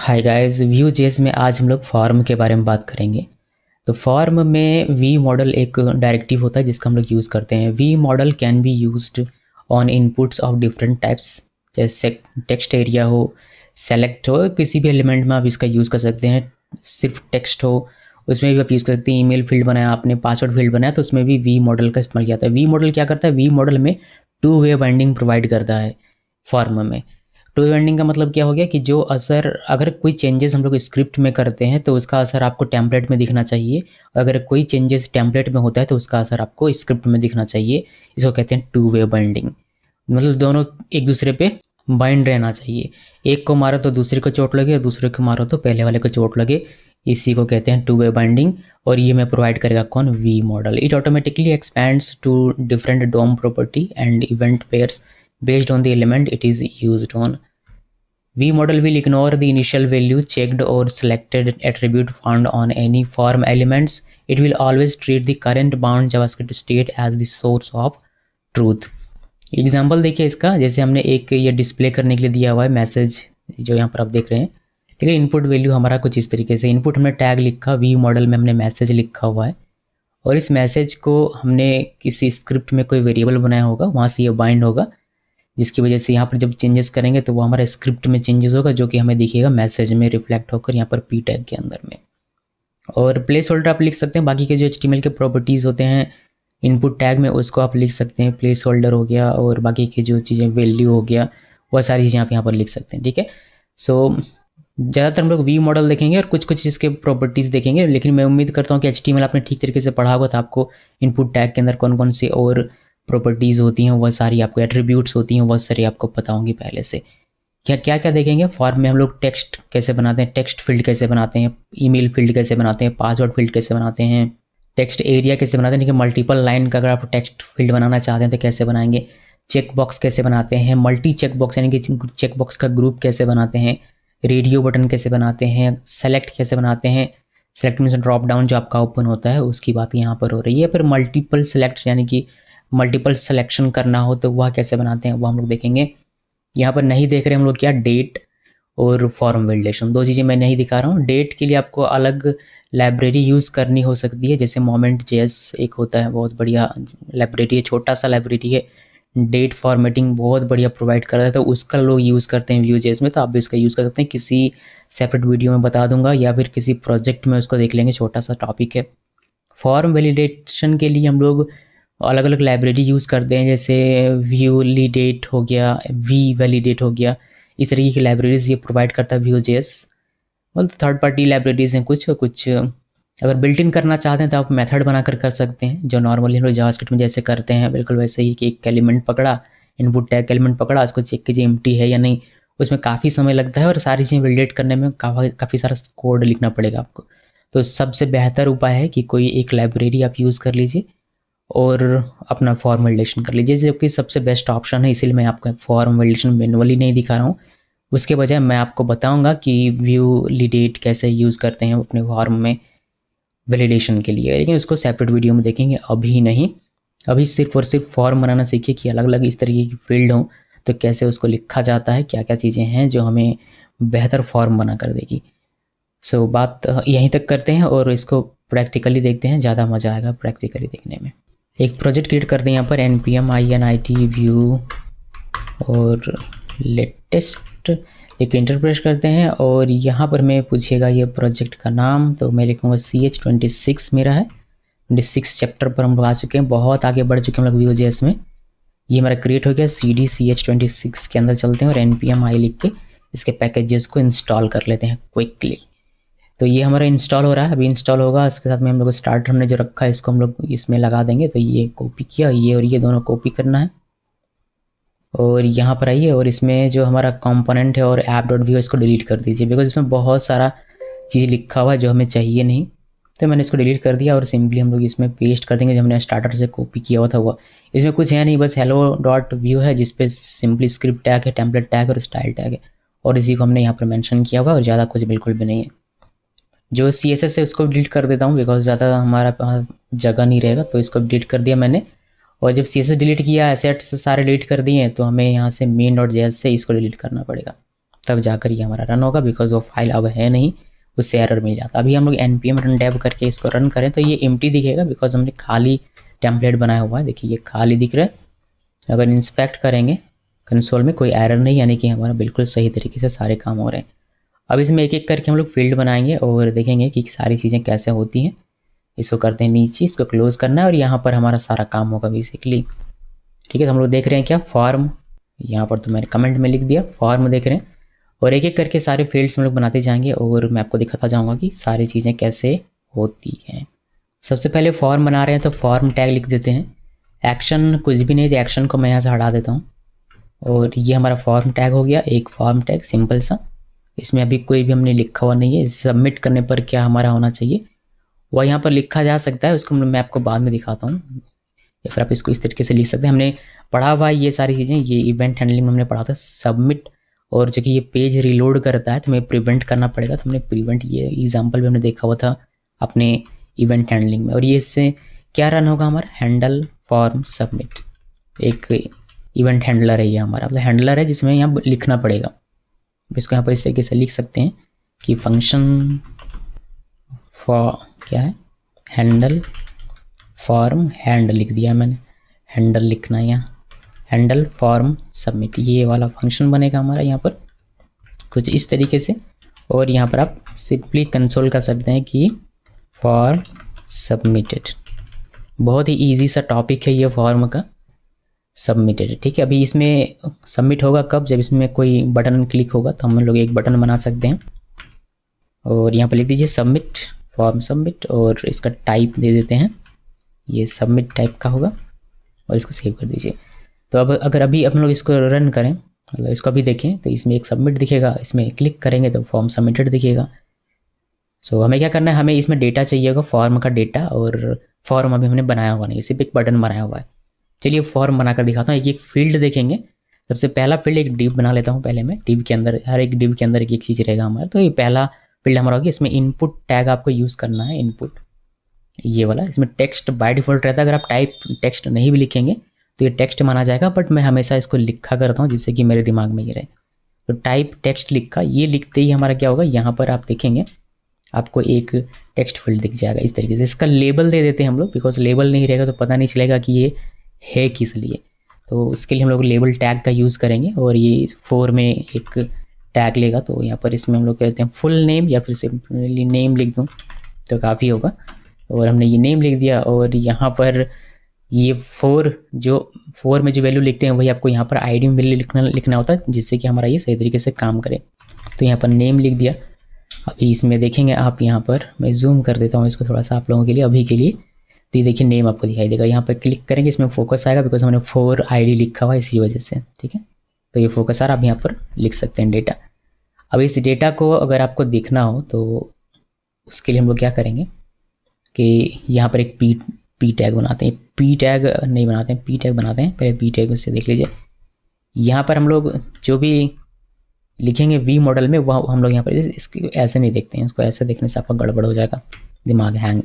Hi guys, Vue JS में आज हम लोग फॉर्म के बारे में बात करेंगे। तो फॉर्म में वी मॉडल एक डायरेक्टिव होता है जिसका हम लोग यूज़ करते हैं। V model can be used on inputs of different types, जैसे टेक्स्ट एरिया हो, सेलेक्ट हो, किसी भी एलिमेंट में आप इसका यूज़ कर सकते हैं। सिर्फ टेक्स्ट हो उसमें भी आप यूज़ कर सकते हैं। ईमेल फील्ड बनाया आपने, पासवर्ड फील्ड बनाया, तो उसमें भी वी मॉडल का इस्तेमाल किया जाता है। वी मॉडल क्या करता है? वी मॉडल में टू वे बाइंडिंग प्रोवाइड करता है फॉर्म में। टू वे बाइंडिंग का मतलब क्या हो गया कि जो असर, अगर कोई चेंजेस हम लोग स्क्रिप्ट में करते हैं तो उसका असर आपको टेम्पलेट में दिखना चाहिए। अगर कोई चेंजेस टेम्पलेट में होता है तो उसका असर आपको स्क्रिप्ट में दिखना चाहिए। इसको कहते हैं टू वे बाइंडिंग। मतलब दोनों एक दूसरे पे बाइंड रहना चाहिए। एक को मारो तो दूसरे को चोट लगे और दूसरे को मारो तो पहले वाले को चोट लगे। इसी को कहते हैं टू वे बाइंडिंग। और ये मैं प्रोवाइड करेगा कौन? V model. It automatically expands to different DOM property and event pairs based on the element it is used on. V model will ignore the initial value checked or selected attribute found on any form elements. It will always treat the current bound JavaScript state as the source of truth. Example देखिए इसका, जैसे हमने एक ये display करने के लिए दिया हुआ है मैसेज, जो यहाँ पर आप देख रहे हैं। ठीक है, इनपुट वैल्यू हमारा कुछ इस तरीके से, इनपुट हमने टैग लिखा, वी मॉडल में हमने मैसेज लिखा हुआ है, और इस मैसेज को हमने किसी स्क्रिप्ट में कोई वेरिएबल बनाया होगा, वहाँ से ये बाइंड होगा, जिसकी वजह से यहाँ पर जब चेंजेस करेंगे तो वो हमारे स्क्रिप्ट में चेंजेस होगा, जो कि हमें दिखेगा मैसेज में रिफ्लेक्ट होकर यहाँ पर पी टैग के अंदर में। और प्लेस होल्डर आप लिख सकते हैं, बाकी के जो HTML के प्रॉपर्टीज़ होते हैं इनपुट टैग में, उसको आप लिख सकते हैं। प्लेस होल्डर हो गया और बाकी की जो चीज़ें, वैल्यू हो गया, वह सारी चीज़ें आप यहाँ पर लिख सकते हैं। ठीक है, सो ज़्यादातर हम लोग वी मॉडल देखेंगे और कुछ कुछ इसके प्रॉपर्टीज़ देखेंगे, लेकिन मैं उम्मीद करता हूँ कि HTML आपने ठीक तरीके से पढ़ा होगा, तो आपको इनपुट टैग के अंदर कौन कौन से और प्रॉपर्टीज़ होती हैं, वह सारी आपको एट्रीब्यूट्स होती हैं, वह सारी आपको पता होंगी पहले से। क्या क्या क्या देखेंगे फॉर्म में? हम लोग टेक्स्ट कैसे बनाते हैं, टेक्स्ट फील्ड कैसे बनाते हैं, ईमेल फील्ड कैसे बनाते हैं, पासवर्ड फील्ड कैसे बनाते हैं, टेक्स्ट एरिया कैसे बनाते हैं, कि मल्टीपल लाइन का अगर आप टेक्स्ट फील्ड बनाना चाहते हैं तो कैसे बनाएंगे, चेक बॉक्स कैसे बनाते हैं, मल्टी चेक बॉक्स यानी कि चेक बॉक्स का ग्रुप कैसे बनाते हैं, रेडियो बटन कैसे बनाते हैं, सेलेक्ट कैसे बनाते हैं। सेलेक्ट मीन्स ड्रॉप डाउन जो आपका ओपन होता है, उसकी बात यहाँ पर हो रही है। फिर मल्टीपल सेलेक्ट यानी कि मल्टीपल सिलेक्शन करना हो तो वह कैसे बनाते हैं, वह हम लोग देखेंगे। यहाँ पर नहीं देख रहे हम लोग क्या, डेट और फॉर्म वैलिडेशन, दो चीज़ें मैं नहीं दिखा रहा हूँ। डेट के लिए आपको अलग लाइब्रेरी यूज़ करनी हो सकती है, जैसे Moment.js एक होता है, बहुत बढ़िया लाइब्रेरी है, छोटा सा लाइब्रेरी है। डेट फॉर्मेटिंग बहुत बढ़िया प्रोवाइड कर रहा है, तो उसका लोग यूज़ करते हैं Vue.js में, तो आप भी उसका यूज़ कर सकते हैं। किसी सेपरेट वीडियो में बता दूंगा या फिर किसी प्रोजेक्ट में उसको देख लेंगे, छोटा सा टॉपिक है। फॉर्म वैलिडेशन के लिए हम लोग अलग अलग लाइब्रेरी यूज़ करते हैं, जैसे Vue.Validate हो गया, Validate हो गया, इस तरीके की लाइब्रेरीज ये प्रोवाइड करता है Vue.js। मतलब थर्ड पार्टी लाइब्रेरीज हैं कुछ। अगर बिल्ट इन करना चाहते हैं तो आप मेथड बनाकर कर सकते हैं, जो नॉर्मली हम लोग जावास्क्रिप्ट में जैसे करते हैं, बिल्कुल वैसे ही कि एक एलिमेंट पकड़ा, इनपुट टैग एलिमेंट पकड़ा, उसको चेक कीजिए एम्प्टी है या नहीं। उसमें काफ़ी समय लगता है और सारी चीज़ें वैलिडेट करने में काफ़ी सारा कोड लिखना पड़ेगा आपको। तो सबसे बेहतर उपाय है कि कोई एक लाइब्रेरी आप यूज़ कर लीजिए और अपना फॉर्म वैलिडेशन कर लीजिए, जो कि सबसे बेस्ट ऑप्शन है। इसीलिए मैं आपको फॉर्म वैलिडेशन मैनुअली नहीं दिखा रहा हूँ, उसके बजाय मैं आपको बताऊंगा कि Vue.Validate कैसे यूज़ करते हैं अपने फॉर्म में वैलिडेशन के लिए, लेकिन उसको सेपरेट वीडियो में देखेंगे, अभी नहीं। अभी सिर्फ और सिर्फ फॉर्म बनाना सीखिए कि अलग अलग इस तरीके की फील्ड हों तो कैसे उसको लिखा जाता है, क्या क्या चीज़ें हैं जो हमें बेहतर फॉर्म बना कर देगी। सो बात यहीं तक करते हैं और इसको प्रैक्टिकली देखते हैं, ज़्यादा मज़ा आएगा प्रैक्टिकली देखने में। एक प्रोजेक्ट क्रिएट करते हैं यहाँ पर, npm init view और लेटेस्ट एक इंटरप्रेट करते हैं, और यहाँ पर मैं पूछिएगा ये प्रोजेक्ट का नाम, तो मैं लिखूँगा CH26 मेरा है। 26 चैप्टर पर हम लोग आ चुके हैं, बहुत आगे बढ़ चुके हैं हम लोग Vue.js में। ये मेरा क्रिएट हो गया, CD CH26 के अंदर चलते हैं और npm i लिख के इसके पैकेजेस को इंस्टॉल कर लेते हैं क्विकली। तो ये हमारा इंस्टॉल हो रहा है, अभी इंस्टॉल होगा। इसके साथ में हम लोग स्टार्टर हमने जो रखा है इसको हम लोग इसमें लगा देंगे। तो ये कॉपी किया, ये और ये दोनों कॉपी करना है, और यहाँ पर आइए और इसमें जो हमारा कंपोनेंट है और app.vue इसको डिलीट कर दीजिए, बिकॉज इसमें बहुत सारा चीज़ लिखा हुआ है जो हमें चाहिए नहीं। तो मैंने इसको डिलीट कर दिया और सिंपली हम लोग इसमें पेस्ट कर देंगे जो हमने स्टार्टर से कॉपी किया हुआ था वो। इसमें कुछ है नहीं, बस hello.vue है जिसपे सिंपली स्क्रिप्ट टैग है, टेम्पलेट टैग और स्टाइल टैग है, और इसी को हमने यहाँ पर मैंशन किया हुआ है, और ज़्यादा कुछ बिल्कुल भी नहीं है। जो CSS है उसको डिलीट कर देता हूँ, बिकॉज ज़्यादा हमारा पास जगह नहीं रहेगा, तो इसको डिलीट कर दिया मैंने। और जब CSS डिलीट किया, एसेट्स सारे डिलीट कर दिए, तो हमें यहाँ से main.js से इसको डिलीट करना पड़ेगा। तब जाकर ये हमारा रन होगा, बिकॉज वो फाइल अब है नहीं, उससे एरर मिल जाता। अभी हम लोग npm run dev करके इसको रन करें तो ये एम्प्टी दिखेगा, बिकॉज हमने खाली टेम्पलेट बनाया हुआ है। देखिए ये खाली दिख रहा है। अगर इंस्पेक्ट करेंगे कंसोल में कोई एरर नहीं, यानी कि हमारा बिल्कुल सही तरीके से सारे काम हो रहे हैं। अब इसमें एक एक करके हम लोग फील्ड बनाएंगे और देखेंगे कि सारी चीज़ें कैसे होती हैं। इसको करते हैं नीचे, इसको क्लोज करना है और यहाँ पर हमारा सारा काम होगा बेसिकली। ठीक है, तो हम लोग देख रहे हैं क्या फॉर्म, यहाँ पर तो मैंने कमेंट में लिख दिया फॉर्म देख रहे हैं। और एक एक करके सारे फील्ड्स हम लोग बनाते जाएंगे और मैं आपको दिखाता जाऊँगा कि सारी चीज़ें कैसे होती हैं। सबसे पहले फॉर्म बना रहे हैं तो फॉर्म टैग लिख देते हैं। एक्शन कुछ भी नहीं, तो एक्शन को मैं यहाँ से हटा देता हूँ और ये हमारा फॉर्म टैग हो गया, एक फॉर्म टैग सिंपल सा। इसमें अभी कोई भी हमने लिखा हुआ नहीं है। सबमिट करने पर क्या हमारा होना चाहिए वह यहाँ पर लिखा जा सकता है, उसको मैं आपको बाद में दिखाता हूँ, या फिर आप इसको इस तरीके से लिख सकते हैं। हमने पढ़ा हुआ है ये सारी चीज़ें, ये इवेंट हैंडलिंग में हमने पढ़ा था सबमिट, और जो कि ये पेज रिलोड करता है तो हमें प्रिवेंट करना पड़ेगा। तो हमने प्रिवेंट ये एग्जाम्पल भी हमने देखा हुआ था अपने इवेंट हैंडलिंग में। और ये इससे क्या रन होगा हमारा हैंडल फॉर्म सबमिट, एक इवेंट हैंडलर है ये हमारा, मतलब हैंडलर है जिसमें यहाँ लिखना पड़ेगा। इसको यहाँ पर इस तरीके से लिख सकते हैं कि फंक्शन फॉर क्या है हैंडल फॉर्म, हैंड लिख दिया मैंने, हैंडल लिखना है यहाँ, हैंडल फॉर्म सबमिट, ये वाला फंक्शन बनेगा हमारा यहाँ पर कुछ इस तरीके से। और यहाँ पर आप सिंपली कंसोल कर सकते हैं कि फॉर्म सबमिटेड। बहुत ही इजी सा टॉपिक है ये फॉर्म का, सबमिटेड। ठीक है, अभी इसमें सबमिट होगा कब, जब इसमें कोई बटन क्लिक होगा तो हम लोग एक बटन बना सकते हैं और यहाँ पर लिख दीजिए सबमिट फॉर्म सबमिट, और इसका टाइप दे देते हैं, ये सबमिट टाइप का होगा और इसको सेव कर दीजिए। तो अब अगर अभी हम लोग इसको रन करें, मतलब इसको अभी देखें तो इसमें एक सबमिट दिखेगा, इसमें क्लिक करेंगे तो फॉर्म सबमिटेड दिखेगा। सो हमें क्या करना है, हमें इसमें डेटा चाहिए होगा फॉर्म का डेटा, और फॉर्म अभी हमने बनाया हुआ नहीं, सिर्फ एक बटन बनाया हुआ है। चलिए फॉर्म बनाकर दिखाता हूँ। एक फील्ड देखेंगे, सबसे पहला फील्ड एक डिव बना लेता हूँ पहले मैं। डिव के अंदर हर एक डिव के अंदर एक चीज़ रहेगा हमारा, तो ये पहला फील्ड हमारा होगा। इसमें इनपुट टैग आपको यूज़ करना है, इनपुट ये वाला। इसमें टेक्स्ट बाय डिफ़ॉल्ट रहता है, अगर आप टाइप टेक्स्ट नहीं भी लिखेंगे तो ये टेक्स्ट माना जाएगा, बट मैं हमेशा इसको लिखा करता हूँ जिससे कि मेरे दिमाग में ये रहे। तो टाइप टेक्स्ट लिखा, ये लिखते ही हमारा क्या होगा, यहाँ पर आप देखेंगे आपको एक टेक्स्ट फील्ड दिख जाएगा इस तरीके से। इसका लेबल दे देते हैं हम लोग, बिकॉज लेबल नहीं रहेगा तो पता नहीं चलेगा कि ये है किस लिए। तो उसके लिए हम लोग लेबल टैग का यूज़ करेंगे और ये 4 में एक टैग लेगा। तो यहाँ पर इसमें हम लोग कहते हैं फुल नेम, या फिर सिंपली नेम लिख दूँ तो काफ़ी होगा। और हमने ये नेम लिख दिया, और यहाँ पर ये 4 में जो वैल्यू लिखते हैं वही आपको यहाँ पर आईडी में वैल्यू लिखना होता है, जिससे कि हमारा ये सही तरीके से काम करे। तो यहाँ पर नेम लिख दिया। अभी इसमें देखेंगे आप, यहाँ पर मैं जूम कर देता हूँ इसको थोड़ा सा आप लोगों के लिए अभी के लिए। तो ये देखिए नेम आपको दिखाई देगा, यहाँ पर क्लिक करेंगे इसमें फोकस आएगा, बिकॉज हमने 4 आईडी लिखा हुआ है इसी वजह से। ठीक है, तो ये फोकस आ रहा, आप यहाँ पर लिख सकते हैं डेटा। अब इस डेटा को अगर आपको देखना हो तो उसके लिए हम लोग क्या करेंगे कि यहाँ पर एक पी टैग बनाते हैं, पी टैग नहीं बनाते हैं, पी टैग बनाते हैं। पहले पी टैग से देख लीजिए, यहाँ पर हम लोग जो भी लिखेंगे वी मॉडल में वह हम लोग यहाँ पर इसको ऐसे नहीं देखते हैं, इसको ऐसे देखने से आपका गड़बड़ हो जाएगा, दिमाग हैंग।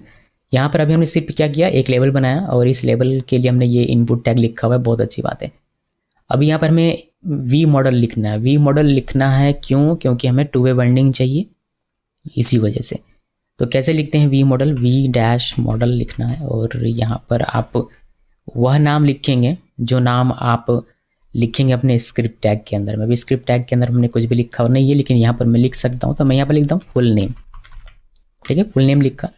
यहाँ पर अभी हमने सिर्फ क्या किया, एक लेबल बनाया और इस लेबल के लिए हमने ये इनपुट टैग लिखा हुआ है, बहुत अच्छी बात है। अभी यहाँ पर हमें वी मॉडल लिखना है। वी मॉडल लिखना है क्यों, क्योंकि हमें 2 वे बाइंडिंग चाहिए, इसी वजह से। तो कैसे लिखते हैं V model, V dash model लिखना है, और यहाँ पर आप वह नाम लिखेंगे जो नाम आप लिखेंगे अपने स्क्रिप्ट टैग के अंदर में। अभी स्क्रिप्ट टैग के अंदर हमने कुछ भी लिखा हो नहीं है, लेकिन यहाँ पर मैं लिख सकता हूँ, तो मैं यहाँ पर लिखता हूँ फुल नेम। ठीक है, फुल नेम लिखा।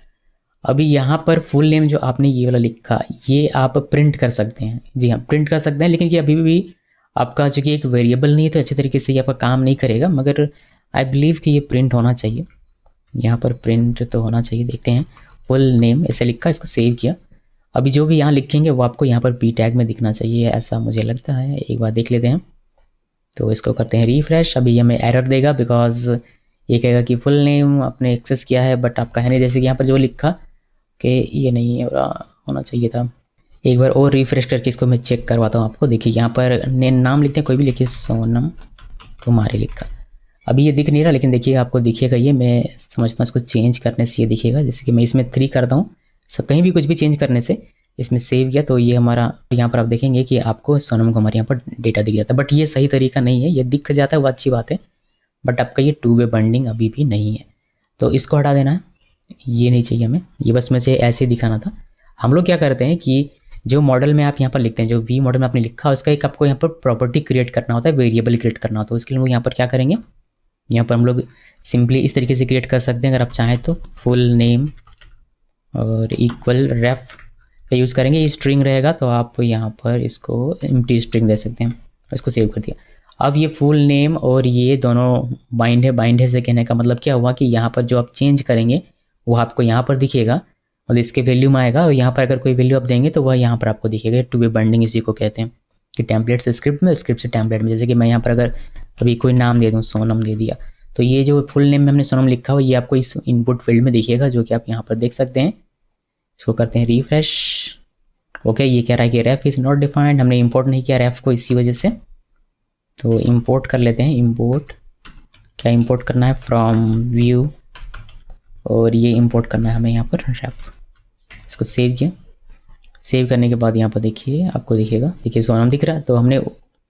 अभी यहाँ पर फुल नेम जो आपने ये वाला लिखा, ये आप प्रिंट कर सकते हैं। जी हाँ, प्रिंट कर सकते हैं, लेकिन ये अभी भी आपका चूँकि एक वेरिएबल नहीं है तो अच्छे तरीके से ये आपका काम नहीं करेगा, मगर आई बिलीव कि ये प्रिंट होना चाहिए। यहाँ पर प्रिंट तो होना चाहिए, देखते हैं। फुल नेम ऐसे लिखा, इसको सेव किया। अभी जो भी यहाँ लिखेंगे वो आपको यहाँ पर पी टैग में दिखना चाहिए, ऐसा मुझे लगता है। एक बार देख लेते हैं, तो इसको करते हैं रिफ्रेश। अभी हमें एरर देगा, बिकॉज ये कहेगा कि फुल नेम आपने एक्सेस किया है बट आपका है नहीं, जैसे कि यहाँ पर जो लिखा कि ये नहीं होना चाहिए था। एक बार और रिफ्रेश करके इसको मैं चेक करवाता हूँ आपको। देखिए यहाँ पर नाम लिखते हैं, कोई भी लिखिए, सोनम कुमारी लिखा। अभी ये दिख नहीं रहा, लेकिन देखिए आपको दिखेगा ये। मैं समझता हूँ इसको चेंज करने से ये दिखेगा। जैसे कि मैं इसमें 3 करता हूँ, सब कहीं भी कुछ भी चेंज करने से इसमें सेव किया तो ये हमारा, यहाँ पर आप देखेंगे कि आपको सोनम कुमार यहाँ पर डेटा दिख जाता है। बट ये सही तरीका नहीं है, ये दिख जाता है वो अच्छी बात है, बट आपका ये टू वे बाइंडिंग अभी भी नहीं है, तो इसको हटा देना है। ये नहीं चाहिए हमें, ये बस मुझे ऐसे ही दिखाना था। हम लोग क्या करते हैं कि जो मॉडल में आप यहाँ पर लिखते हैं, जो वी मॉडल में आपने लिखा उसका एक आपको यहाँ पर प्रॉपर्टी क्रिएट करना होता है, वेरिएबल क्रिएट करना होता है। उसके लिए हम लोग यहाँ पर क्या करेंगे, यहाँ पर हम लोग सिंपली इस तरीके से क्रिएट कर सकते हैं। अगर आप चाहें तो फुल नेम और इक्वल रेफ का यूज़ करेंगे। ये स्ट्रिंग रहेगा तो आप यहाँ पर इसको एम्प्टी स्ट्रिंग दे सकते हैं। इसको सेव कर दिया। अब ये फुल नेम और ये दोनों बाइंड है। बाइंड है से कहने का मतलब क्या हुआ कि यहाँ पर जो आप चेंज करेंगे वो आपको यहाँ पर दिखेगा और इसके वैल्यू में आएगा, और यहाँ पर अगर कोई वैल्यू आप देंगे तो वह यहाँ पर आपको दिखेगा। टू वे बाइंडिंग इसी को कहते हैं कि टेम्पलेट से स्क्रिप्ट में, स्क्रिप्ट से टेम्पलेट में। जैसे कि मैं यहाँ पर अगर अभी कोई नाम दे दूँ, सोनम दे दिया, तो ये जो फुल नेम में हमने सोनम लिखा हुआ ये आपको इस इनपुट फील्ड में दिखेगा, जो कि आप यहाँ पर देख सकते हैं। इसको करते हैं रिफ्रेश। ओके, ये कह रहा है कि रेफ इज़ नॉट डिफाइंड, हमने इंपोर्ट नहीं किया रेफ को इसी वजह से, तो इंपोर्ट कर लेते हैं। इंपोर्ट क्या इंपोर्ट करना है, फ्रॉम व्यू, और ये इंपोर्ट करना है हमें यहाँ पर रेफ। इसको सेव किया। सेव करने के बाद यहाँ पर देखिए आपको दिखेगा, देखिए सोनम दिख रहा है। तो हमने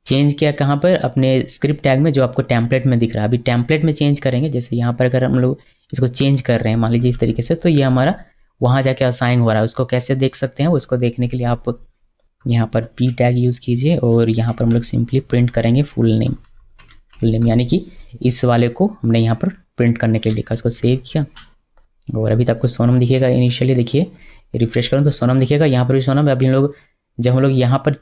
चेंज किया कहाँ पर, अपने स्क्रिप्ट टैग में जो आपको टेम्पलेट में दिख रहा है। अभी टेम्पलेट में चेंज करेंगे, जैसे यहाँ पर अगर हम लोग इसको चेंज कर रहे हैं मान लीजिए इस तरीके से, तो ये हमारा वहाँ जाके असाइन हो रहा है। उसको कैसे देख सकते हैं, उसको देखने के लिए आप यहाँ पर पी टैग यूज़ कीजिए और यहाँ पर हम लोग सिंपली प्रिंट करेंगे फुल नेम। फुल नेम यानी कि इस वाले को हमने यहाँ पर प्रिंट करने के लिए लिखा। इसको सेव किया और अभी तो आपको सोनम दिखेगा। इनिशियली देखिए रिफ्रेश करूँ तो सोनम दिखेगा, यहाँ पर भी सोनम। अभी हम लोग जब हम लोग यहाँ पर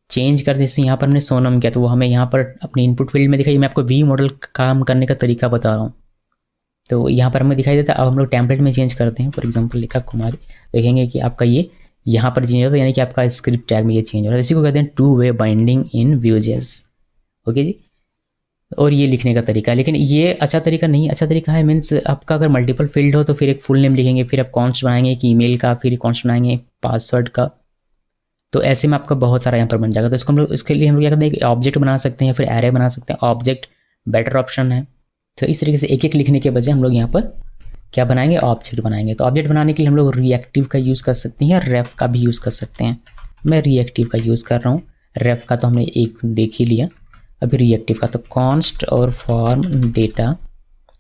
चेंज कर देते हैं, यहाँ पर हमने सोनम किया तो वो हमें यहाँ पर अपने इनपुट फील्ड में दिखाई। मैं आपको वी मॉडल काम करने का तरीका बता रहा हूँ, तो यहाँ पर हमें दिखाई देता है। अब हम लोग टेम्पलेट में चेंज करते हैं, फॉर एग्जांपल लिखा कुमारी, देखेंगे कि आपका ये यहाँ पर चेंज होता है, यानी कि आपका स्क्रिप्ट टैग में ये चेंज हो रहा है। इसी को कहते हैं two way binding in Vue.js। Okay ji, और ये लिखने का तरीका, लेकिन ये अच्छा तरीका नहीं। अच्छा तरीका है मीन्स आपका अगर मल्टीपल फील्ड हो तो फिर एक फुल नेम लिखेंगे, फिर आप कॉन्स्ट बनाएंगे एक ईमेल का, फिर कॉन्स्ट बनाएंगे पासवर्ड का, तो ऐसे में आपका बहुत सारा यहाँ पर बन जाएगा। तो इसको हम लोग, इसके लिए हम लोग क्या करते हैं, ऑब्जेक्ट बना सकते हैं, फिर एरे बना सकते हैं। ऑब्जेक्ट बेटर ऑप्शन है। तो इस तरीके से एक एक लिखने के बजाय हम लोग यहाँ पर क्या बनाएंगे, ऑब्जेक्ट बनाएंगे। तो ऑब्जेक्ट बनाने के लिए हम लोग रिएक्टिव का यूज़ कर सकते हैं या रेफ का भी यूज़ कर सकते हैं। मैं रिएक्टिव का यूज़ कर रहा हूँ, रेफ का तो हमने एक देख ही लिया। अभी रिएक्टिव का तो कॉन्स्ट और फॉर्म डेटा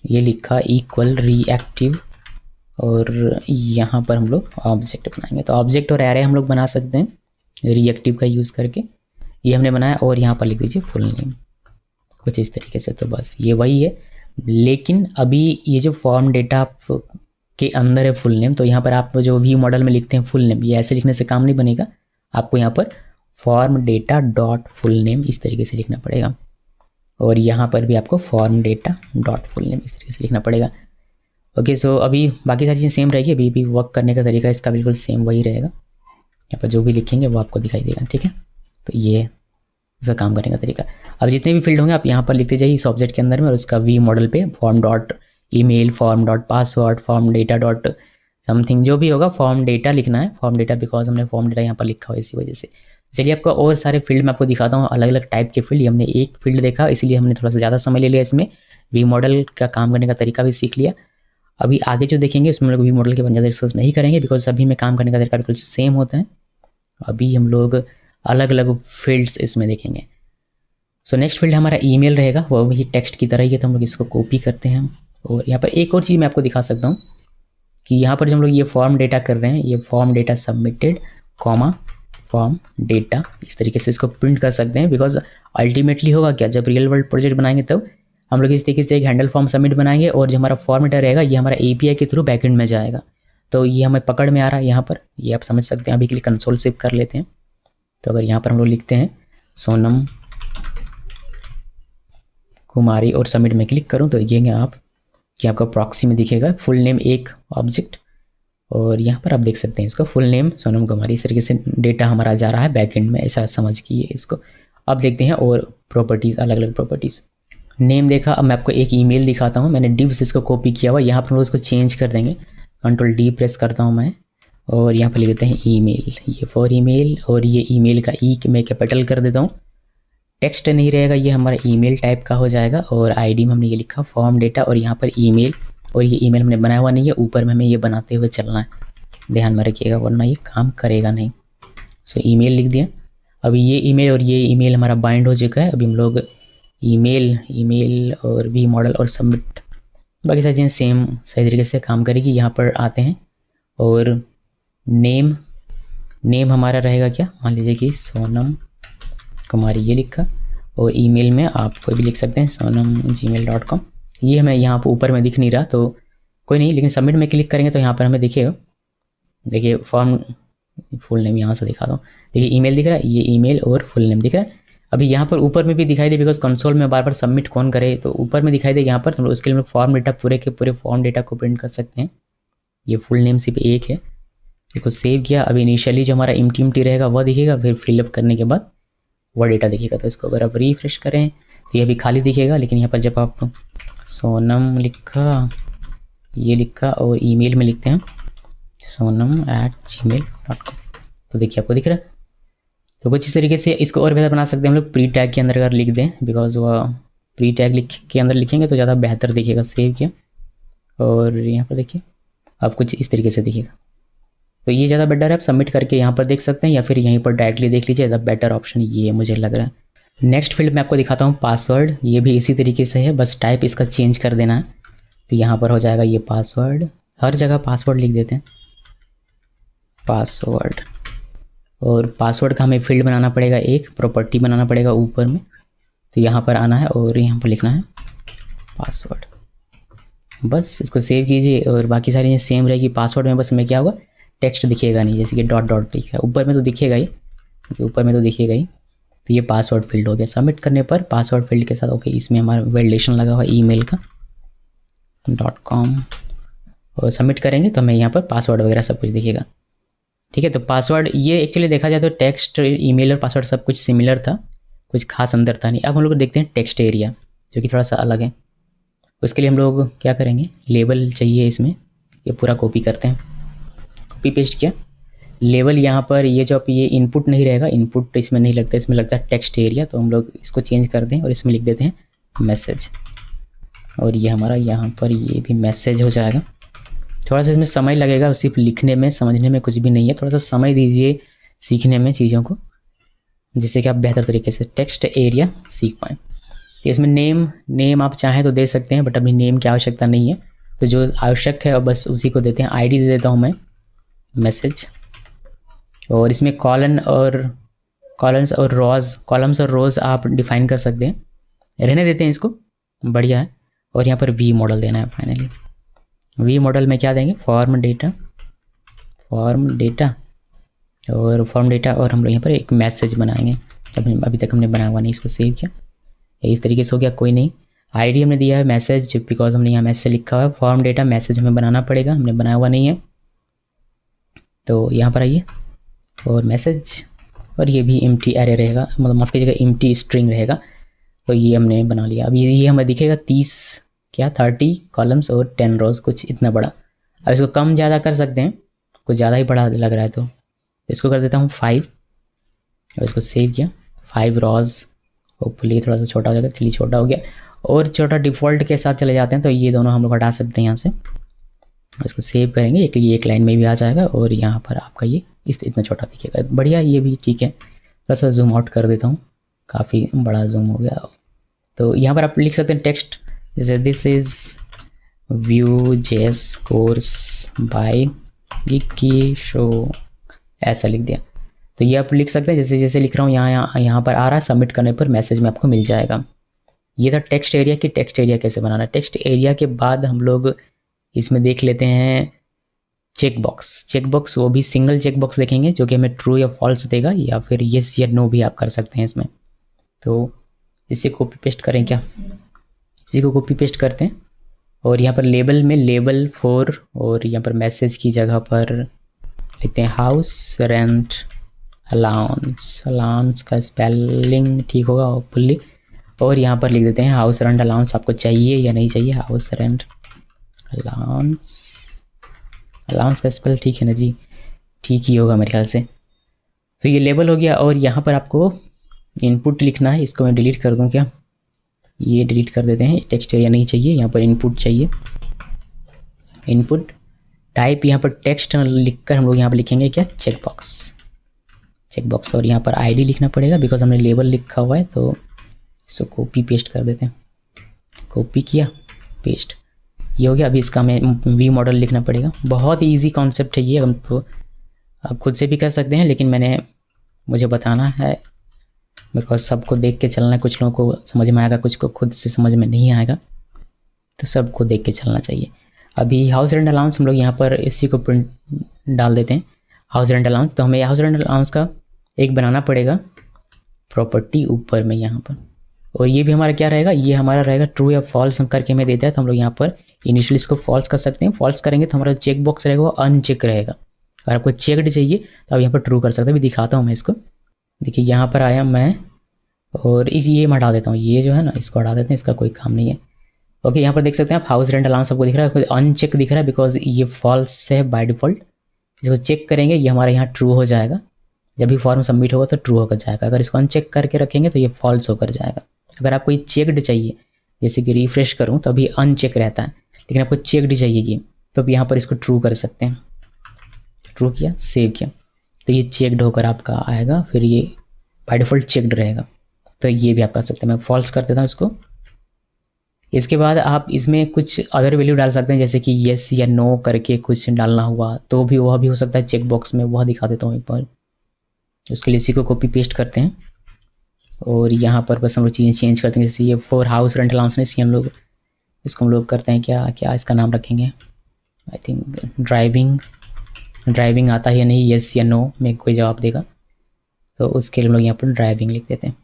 ये लिखा इक्वल रिएक्टिव, और यहाँ पर हम लोग ऑब्जेक्ट बनाएंगे। तो ऑब्जेक्ट और एरे हम लोग बना सकते हैं रिएक्टिव का यूज़ करके। ये हमने बनाया और यहाँ पर लिख दीजिए फुल नेम, कुछ इस तरीके से। तो बस ये वही है, लेकिन अभी ये जो फॉर्म डेटा के अंदर है फुल नेम, तो यहाँ पर आप जो वी मॉडल में लिखते हैं फुल नेम, ये ऐसे लिखने से काम नहीं बनेगा। आपको यहाँ पर form data dot full name इस तरीके से लिखना पड़ेगा, और यहाँ पर भी आपको form data dot full name इस तरीके से लिखना पड़ेगा। ओके, सो अभी बाकी सारी चीज़ें सेम रहेगी। अभी भी वर्क करने का तरीका इसका बिल्कुल सेम वही रहेगा। यहाँ पर जो भी लिखेंगे वो आपको दिखाई देगा, ठीक है। तो ये इसका काम करने का तरीका। अब जितने भी फील्ड होंगे आप यहाँ पर लिखते जाइए इस ऑब्जेक्ट के अंदर में, और उसका वी मॉडल पे form dot email, form dot password, form data dot something, जो भी होगा फॉर्म डेटा लिखना है। फॉर्म डेटा बिकॉज हमने फॉर्म डेटा यहाँ पर लिखा हुआ इसी वजह से। चलिए आपको और सारे फील्ड में आपको दिखाता हूँ, अलग अलग टाइप के फील्ड। हमने एक फील्ड देखा इसलिए हमने थोड़ा सा ज़्यादा समय ले लिया इसमें, वी मॉडल का काम करने का तरीका भी सीख लिया। अभी आगे जो देखेंगे उसमें हम लोग वी मॉडल के बारे में ज़्यादा डिस्कस नहीं करेंगे, बिकॉज सभी में काम करने का तरीका बिल्कुल सेम होता है। अभी हम लोग अलग अलग फील्ड्स इसमें देखेंगे। सो नेक्स्ट फील्ड हमारा ईमेल रहेगा, वो भी टेक्स्ट की तरह ही है, तो हम लोग इसको कॉपी करते हैं। और यहाँ पर एक और चीज़ मैं आपको दिखा सकता हूँ कि यहाँ पर जब हम लोग ये फॉर्म डेटा कर रहे हैं, ये form data submitted comma form data, इस तरीके से इसको प्रिंट कर सकते हैं। बिकॉज अल्टीमेटली होगा क्या, जब रियल वर्ल्ड प्रोजेक्ट बनाएंगे तब हम लोग इस तरीके से एक हैंडल फॉर्म सबमिट बनाएंगे, और जो हमारा फॉर्म डेटा रहेगा ये हमारा API के थ्रू बैकएंड में जाएगा। तो ये हमें पकड़ में आ रहा है यहाँ पर, ये आप समझ सकते हैं। अभी के लिए कंसोल सेव कर लेते हैं। तो अगर यहाँ पर हम लोग लिखते हैं सोनम कुमारी और सबमिट में क्लिक करूँ तो देखेंगे आप कि आपका प्रॉक्सी में दिखेगा फुल नेम एक ऑब्जेक्ट, और यहाँ पर आप देख सकते हैं इसको फुल नेम सोनम कुमारी। इस तरीके से डेटा हमारा जा रहा है बैकएंड में, ऐसा समझ कीजिए इसको। अब देखते हैं और प्रॉपर्टीज़, अलग अलग प्रॉपर्टीज़। नेम देखा। अब मैं आपको एक ईमेल दिखाता हूँ, मैंने डिव से इसको कॉपी किया हुआ। यहाँ पर हम लोग इसको चेंज कर देंगे, कंट्रोल D प्रेस करता हूँ मैं, और यहाँ पर लिख देते हैं ईमेल, ये फॉर ईमेल, और ये ईमेल का ई मैं कैपिटल कर देता हूँ। टेक्स्ट नहीं रहेगा, ये हमारा ईमेल टाइप का हो जाएगा, और आईडी में हमने ये लिखा फॉर्म डेटा, और यहाँ पर ईमेल, और ये ईमेल हमने बनाया हुआ नहीं है, ऊपर में हमें ये बनाते हुए चलना है, ध्यान में रखिएगा वरना ये काम करेगा नहीं। सो ईमेल लिख दिया। अभी ये ईमेल और ये ईमेल हमारा बाइंड हो चुका है। अभी हम लोग ईमेल, ईमेल और वी मॉडल और सबमिट, बाकी सारी चीज़ें सेम सही तरीके से काम करेगी। यहाँ पर आते हैं और नेम, नेम हमारा रहेगा क्या, मान लीजिए कि सोनम कुमारी ये लिखा, और ईमेल में आप कोई भी लिख सकते हैं sonam@gmail.com। ये हमें यहाँ पर ऊपर में दिख नहीं रहा तो कोई नहीं, लेकिन सबमिट में क्लिक करेंगे तो यहाँ पर हमें दिखेगा, देखिए फॉर्म फुल नेम यहाँ से दिखा दो, देखिए ईमेल दिख रहा है, ये ईमेल और फुल नेम दिख रहा है। अभी यहाँ पर ऊपर में भी दिखाई दे, बिकॉज कंसोल में बार बार सबमिट कौन करे तो ऊपर में दिखाई दे यहाँ पर, तो उसके लिए हम फॉर्म डेटा पूरे के पूरे फॉर्म डेटा को प्रिंट कर सकते हैं। ये फुल नेम सिर्फ एक है, इसको सेव किया। अभी इनिशियली जो हमारा एम्प्टी रहेगा वह दिखेगा, फिर फिलअप करने के बाद वह डेटा दिखेगा। तो इसको अगर आप रिफ्रेश करें तो ये अभी खाली दिखेगा, लेकिन यहाँ पर जब आप सोनम लिखा, ये लिखा और ईमेल में लिखते हैं sonam@gmail.com, तो देखिए आपको दिख रहा है। तो कुछ इस तरीके से इसको और बेहतर बना सकते हैं हम लोग, प्री टैग के अंदर अगर लिख दें, बिकॉज वह प्री टैग लिख के अंदर लिखेंगे तो ज़्यादा बेहतर दिखेगा। सेव किया और यहाँ पर देखिए आप कुछ इस तरीके से दिखेगा, तो ये ज़्यादा बेटर है। आप सबमिट करके यहाँ पर देख सकते हैं या फिर यहीं पर डायरेक्टली देख लीजिए, ज़्यादा बेटर ऑप्शन ये मुझे लग रहा है। नेक्स्ट फील्ड में आपको दिखाता हूँ पासवर्ड, ये भी इसी तरीके से है, बस टाइप इसका चेंज कर देना है। तो यहाँ पर हो जाएगा ये पासवर्ड, हर जगह पासवर्ड लिख देते हैं पासवर्ड, और पासवर्ड का हमें फील्ड बनाना पड़ेगा, एक प्रॉपर्टी बनाना पड़ेगा ऊपर में। तो यहाँ पर आना है और यहाँ पर लिखना है पासवर्ड, बस इसको सेव कीजिए और बाकी सारी चीज़ें सेम रहेगी। पासवर्ड में बस हमें क्या होगा, टेक्स्ट दिखेगा नहीं, जैसे कि डॉट डॉट दिख रहा है, ऊपर में तो दिखेगा ही, क्योंकि ऊपर में तो दिखेगा ही। तो ये पासवर्ड फील्ड हो गया। सबमिट करने पर पासवर्ड फील्ड के साथ ओके, इसमें हमारा वैलिडेशन लगा हुआ ईमेल का .com, और सबमिट करेंगे तो हमें यहाँ पर पासवर्ड वगैरह सब कुछ दिखेगा। ठीक है, तो पासवर्ड ये एक्चुअली देखा जाए तो टेक्स्ट, ईमेल और पासवर्ड सब कुछ सिमिलर था, कुछ खास अंतर था नहीं। अब हम लोग देखते हैं टेक्स्ट एरिया, जो कि थोड़ा सा अलग है। उसके लिए हम लोग क्या करेंगे, लेबल चाहिए इसमें, ये पूरा कॉपी करते हैं, कॉपी पेस्ट किया। लेबल यहाँ पर ये जो ये इनपुट नहीं रहेगा, इनपुट इसमें नहीं लगता, इसमें लगता है टेक्स्ट एरिया, तो हम लोग इसको चेंज कर दें और इसमें लिख देते हैं मैसेज, और ये हमारा यहाँ पर ये भी मैसेज हो जाएगा। थोड़ा सा इसमें समय लगेगा, सिर्फ लिखने में, समझने में कुछ भी नहीं है, थोड़ा सा समय दीजिए सीखने में चीज़ों को, जिससे कि आप बेहतर तरीके से टेक्स्ट एरिया सीख पाएँ। तो इसमें नेम आप चाहें तो दे सकते हैं, बट अभी नेम की आवश्यकता नहीं है, तो जो आवश्यक है बस उसी को देते हैं। आईडी दे देता हूँ मैं मैसेज, और इसमें कॉलम्स और रोज़ आप डिफाइन कर सकते हैं, रहने देते हैं इसको, बढ़िया है। और यहाँ पर वी मॉडल देना है फाइनली। वी मॉडल में क्या देंगे, फॉर्म डेटा, और फॉर्म डेटा, और हम लोग यहाँ पर एक मैसेज बनाएंगे। अभी तक हमने बनाया हुआ नहीं, इसको सेव किया, इस तरीके से हो गया, कोई नहीं। आईडी हमने दिया है मैसेज, बिकॉज हमने यहाँ मैसेज लिखा हुआ है। फॉर्म डेटा मैसेज हमें बनाना पड़ेगा, हमने बनाया हुआ नहीं है, तो यहाँ पर आइए और मैसेज, और ये भी एम्प्टी एरे रहेगा, मतलब माफ़ कीजिएगा एम्प्टी स्ट्रिंग रहेगा। तो ये हमने बना लिया। अब ये हमें दिखेगा 30 कॉलम्स और 10 रोज, कुछ इतना बड़ा। अब इसको कम ज़्यादा कर सकते हैं, कुछ ज़्यादा ही बड़ा लग रहा है तो इसको कर देता हूँ 5, और इसको सेव किया। 5 रोज, होपफुली थोड़ा सा छोटा हो जाएगा, चलिए छोटा हो गया, और छोटा डिफ़ॉल्ट के साथ चले जाते हैं, तो ये दोनों हम लोग हटा सकते हैं यहाँ से। इसको सेव करेंगे, एक लाइन में भी आ जाएगा, और यहाँ पर आपका ये इतना छोटा दिखेगा, बढ़िया, ये भी ठीक है। थोड़ा सा जूम आउट कर देता हूँ, काफ़ी बड़ा जूम हो गया। तो यहाँ पर आप लिख सकते हैं टेक्स्ट, जैसे this is Vue.js course by विकी शो, ऐसा लिख दिया। तो ये आप लिख सकते हैं, जैसे जैसे लिख रहा हूँ यहाँ पर आ रहा है। सबमिट करने पर मैसेज में आपको मिल जाएगा। ये था टेक्स्ट एरिया कि टेक्स्ट एरिया कैसे बनाना है। टेक्स्ट एरिया के बाद हम लोग इसमें देख लेते हैं चेक बॉक्स, वो भी सिंगल चेक बॉक्स देखेंगे, जो कि हमें ट्रू या फॉल्स देगा, या फिर येस या नो भी आप कर सकते हैं इसमें। तो इसे कॉपी पेस्ट करें, क्या इसी को कॉपी पेस्ट करते हैं, और यहाँ पर लेबल में लेबल 4, और यहाँ पर मैसेज की जगह पर लिखते हैं हाउस रेंट अलाउंस का स्पेलिंग ठीक होगा होपफुली, और यहाँ पर लिख देते हैं हाउस रेंट अलाउंस आपको चाहिए या नहीं चाहिए। हाउस रेंट अलाउंस का स्पेल ठीक है ना जी, ठीक ही होगा मेरे ख्याल से। तो ये लेबल हो गया, और यहाँ पर आपको इनपुट लिखना है। इसको मैं डिलीट कर दूँ क्या, ये डिलीट कर देते हैं, टेक्स्ट एरिया नहीं चाहिए, यहाँ पर इनपुट चाहिए। इनपुट टाइप यहाँ पर टेक्स्ट लिखकर हम लोग यहाँ पर लिखेंगे क्या, चेक बॉक्स, और यहाँ पर आईडी लिखना पड़ेगा, बिकॉज हमने लेबल लिखा हुआ है, तो इसको कॉपी पेस्ट कर देते हैं, कॉपी किया पेस्ट, ये हो गया। अभी इसका हमें वी मॉडल लिखना पड़ेगा। बहुत ही ईजी कॉन्सेप्ट है ये, हम तो आप खुद से भी कर सकते हैं, लेकिन मुझे बताना है बिकॉज सबको देख के चलना है। कुछ लोगों को समझ में आएगा, कुछ को खुद से समझ में नहीं आएगा, तो सबको देख के चलना चाहिए। अभी हाउस रेंट अलाउंस हम लोग यहाँ पर इसी को प्रिंट डाल देते हैं, हाउस रेंट अलाउंस। तो हमें हाउस रेंट अलाउंस का एक बनाना पड़ेगा प्रॉपर्टी ऊपर में यहाँ पर, और ये भी हमारा क्या रहेगा, ये हमारा रहेगा ट्रू या फॉल्स हम करके हमें देता है। तो हम लोग यहाँ पर इनिशियली इसको फॉल्स कर सकते हैं। फॉल्स करेंगे तो हमारा चेक बॉक्स रहेगा वो अनचेक रहेगा। अगर आपको चेकड चाहिए तो आप यहाँ पर ट्रू कर सकते हैं। अभी दिखाता हूँ मैं इसको, देखिए यहाँ पर आया मैं, और ये मैं हटा देता हूँ, ये जो है ना इसको हटा देते हैं, इसका कोई काम नहीं है। ओके, यहाँ पर देख सकते हैं आप हाउस रेंट अलाउंस आपको दिख रहा है, अनचेक दिख रहा है बिकॉज ये फॉल्स है बाय डिफ़ॉल्ट। इसको चेक करेंगे ये हमारे यहाँ ट्रू हो जाएगा, जब भी फॉर्म सबमिट होगा तो ट्रू होकर जाएगा। अगर इसको अनचेक करके रखेंगे तो ये फॉल्स होकर जाएगा। अगर आपको ये चेकड चाहिए, जैसे कि रिफ्रेश करूँ तो अभी अनचेक रहता है, लेकिन आपको चेकड चाहिए ये, तो अब यहाँ पर इसको ट्रू कर सकते हैं। ट्रू किया, सेव किया, तो ये चेकड होकर आपका आएगा, फिर ये बाय डिफ़ॉल्ट चेकड रहेगा। तो ये भी आप कर सकते हैं। मैं फॉल्स कर देता हूँ इसको। इसके बाद आप इसमें कुछ अदर वैल्यू डाल सकते हैं, जैसे कि येस या नो करके कुछ डालना हुआ तो भी वह भी हो सकता है चेक बॉक्स में, वह दिखा देता हूँ एक बार। उसके लिए इसी को कॉपी पेस्ट करते हैं और यहाँ पर बस हम लोग चीज़ें चेंज करते हैं। जैसे ये फॉर हाउस रेंट अलाउंस ने हम लोग इसको हम लोग करते हैं क्या क्या इसका नाम रखेंगे, आई थिंक ड्राइविंग आता है या नहीं, येस या नो में कोई जवाब देगा, तो उसके लिए हम लोग यहाँ पर ड्राइविंग लिख देते हैं।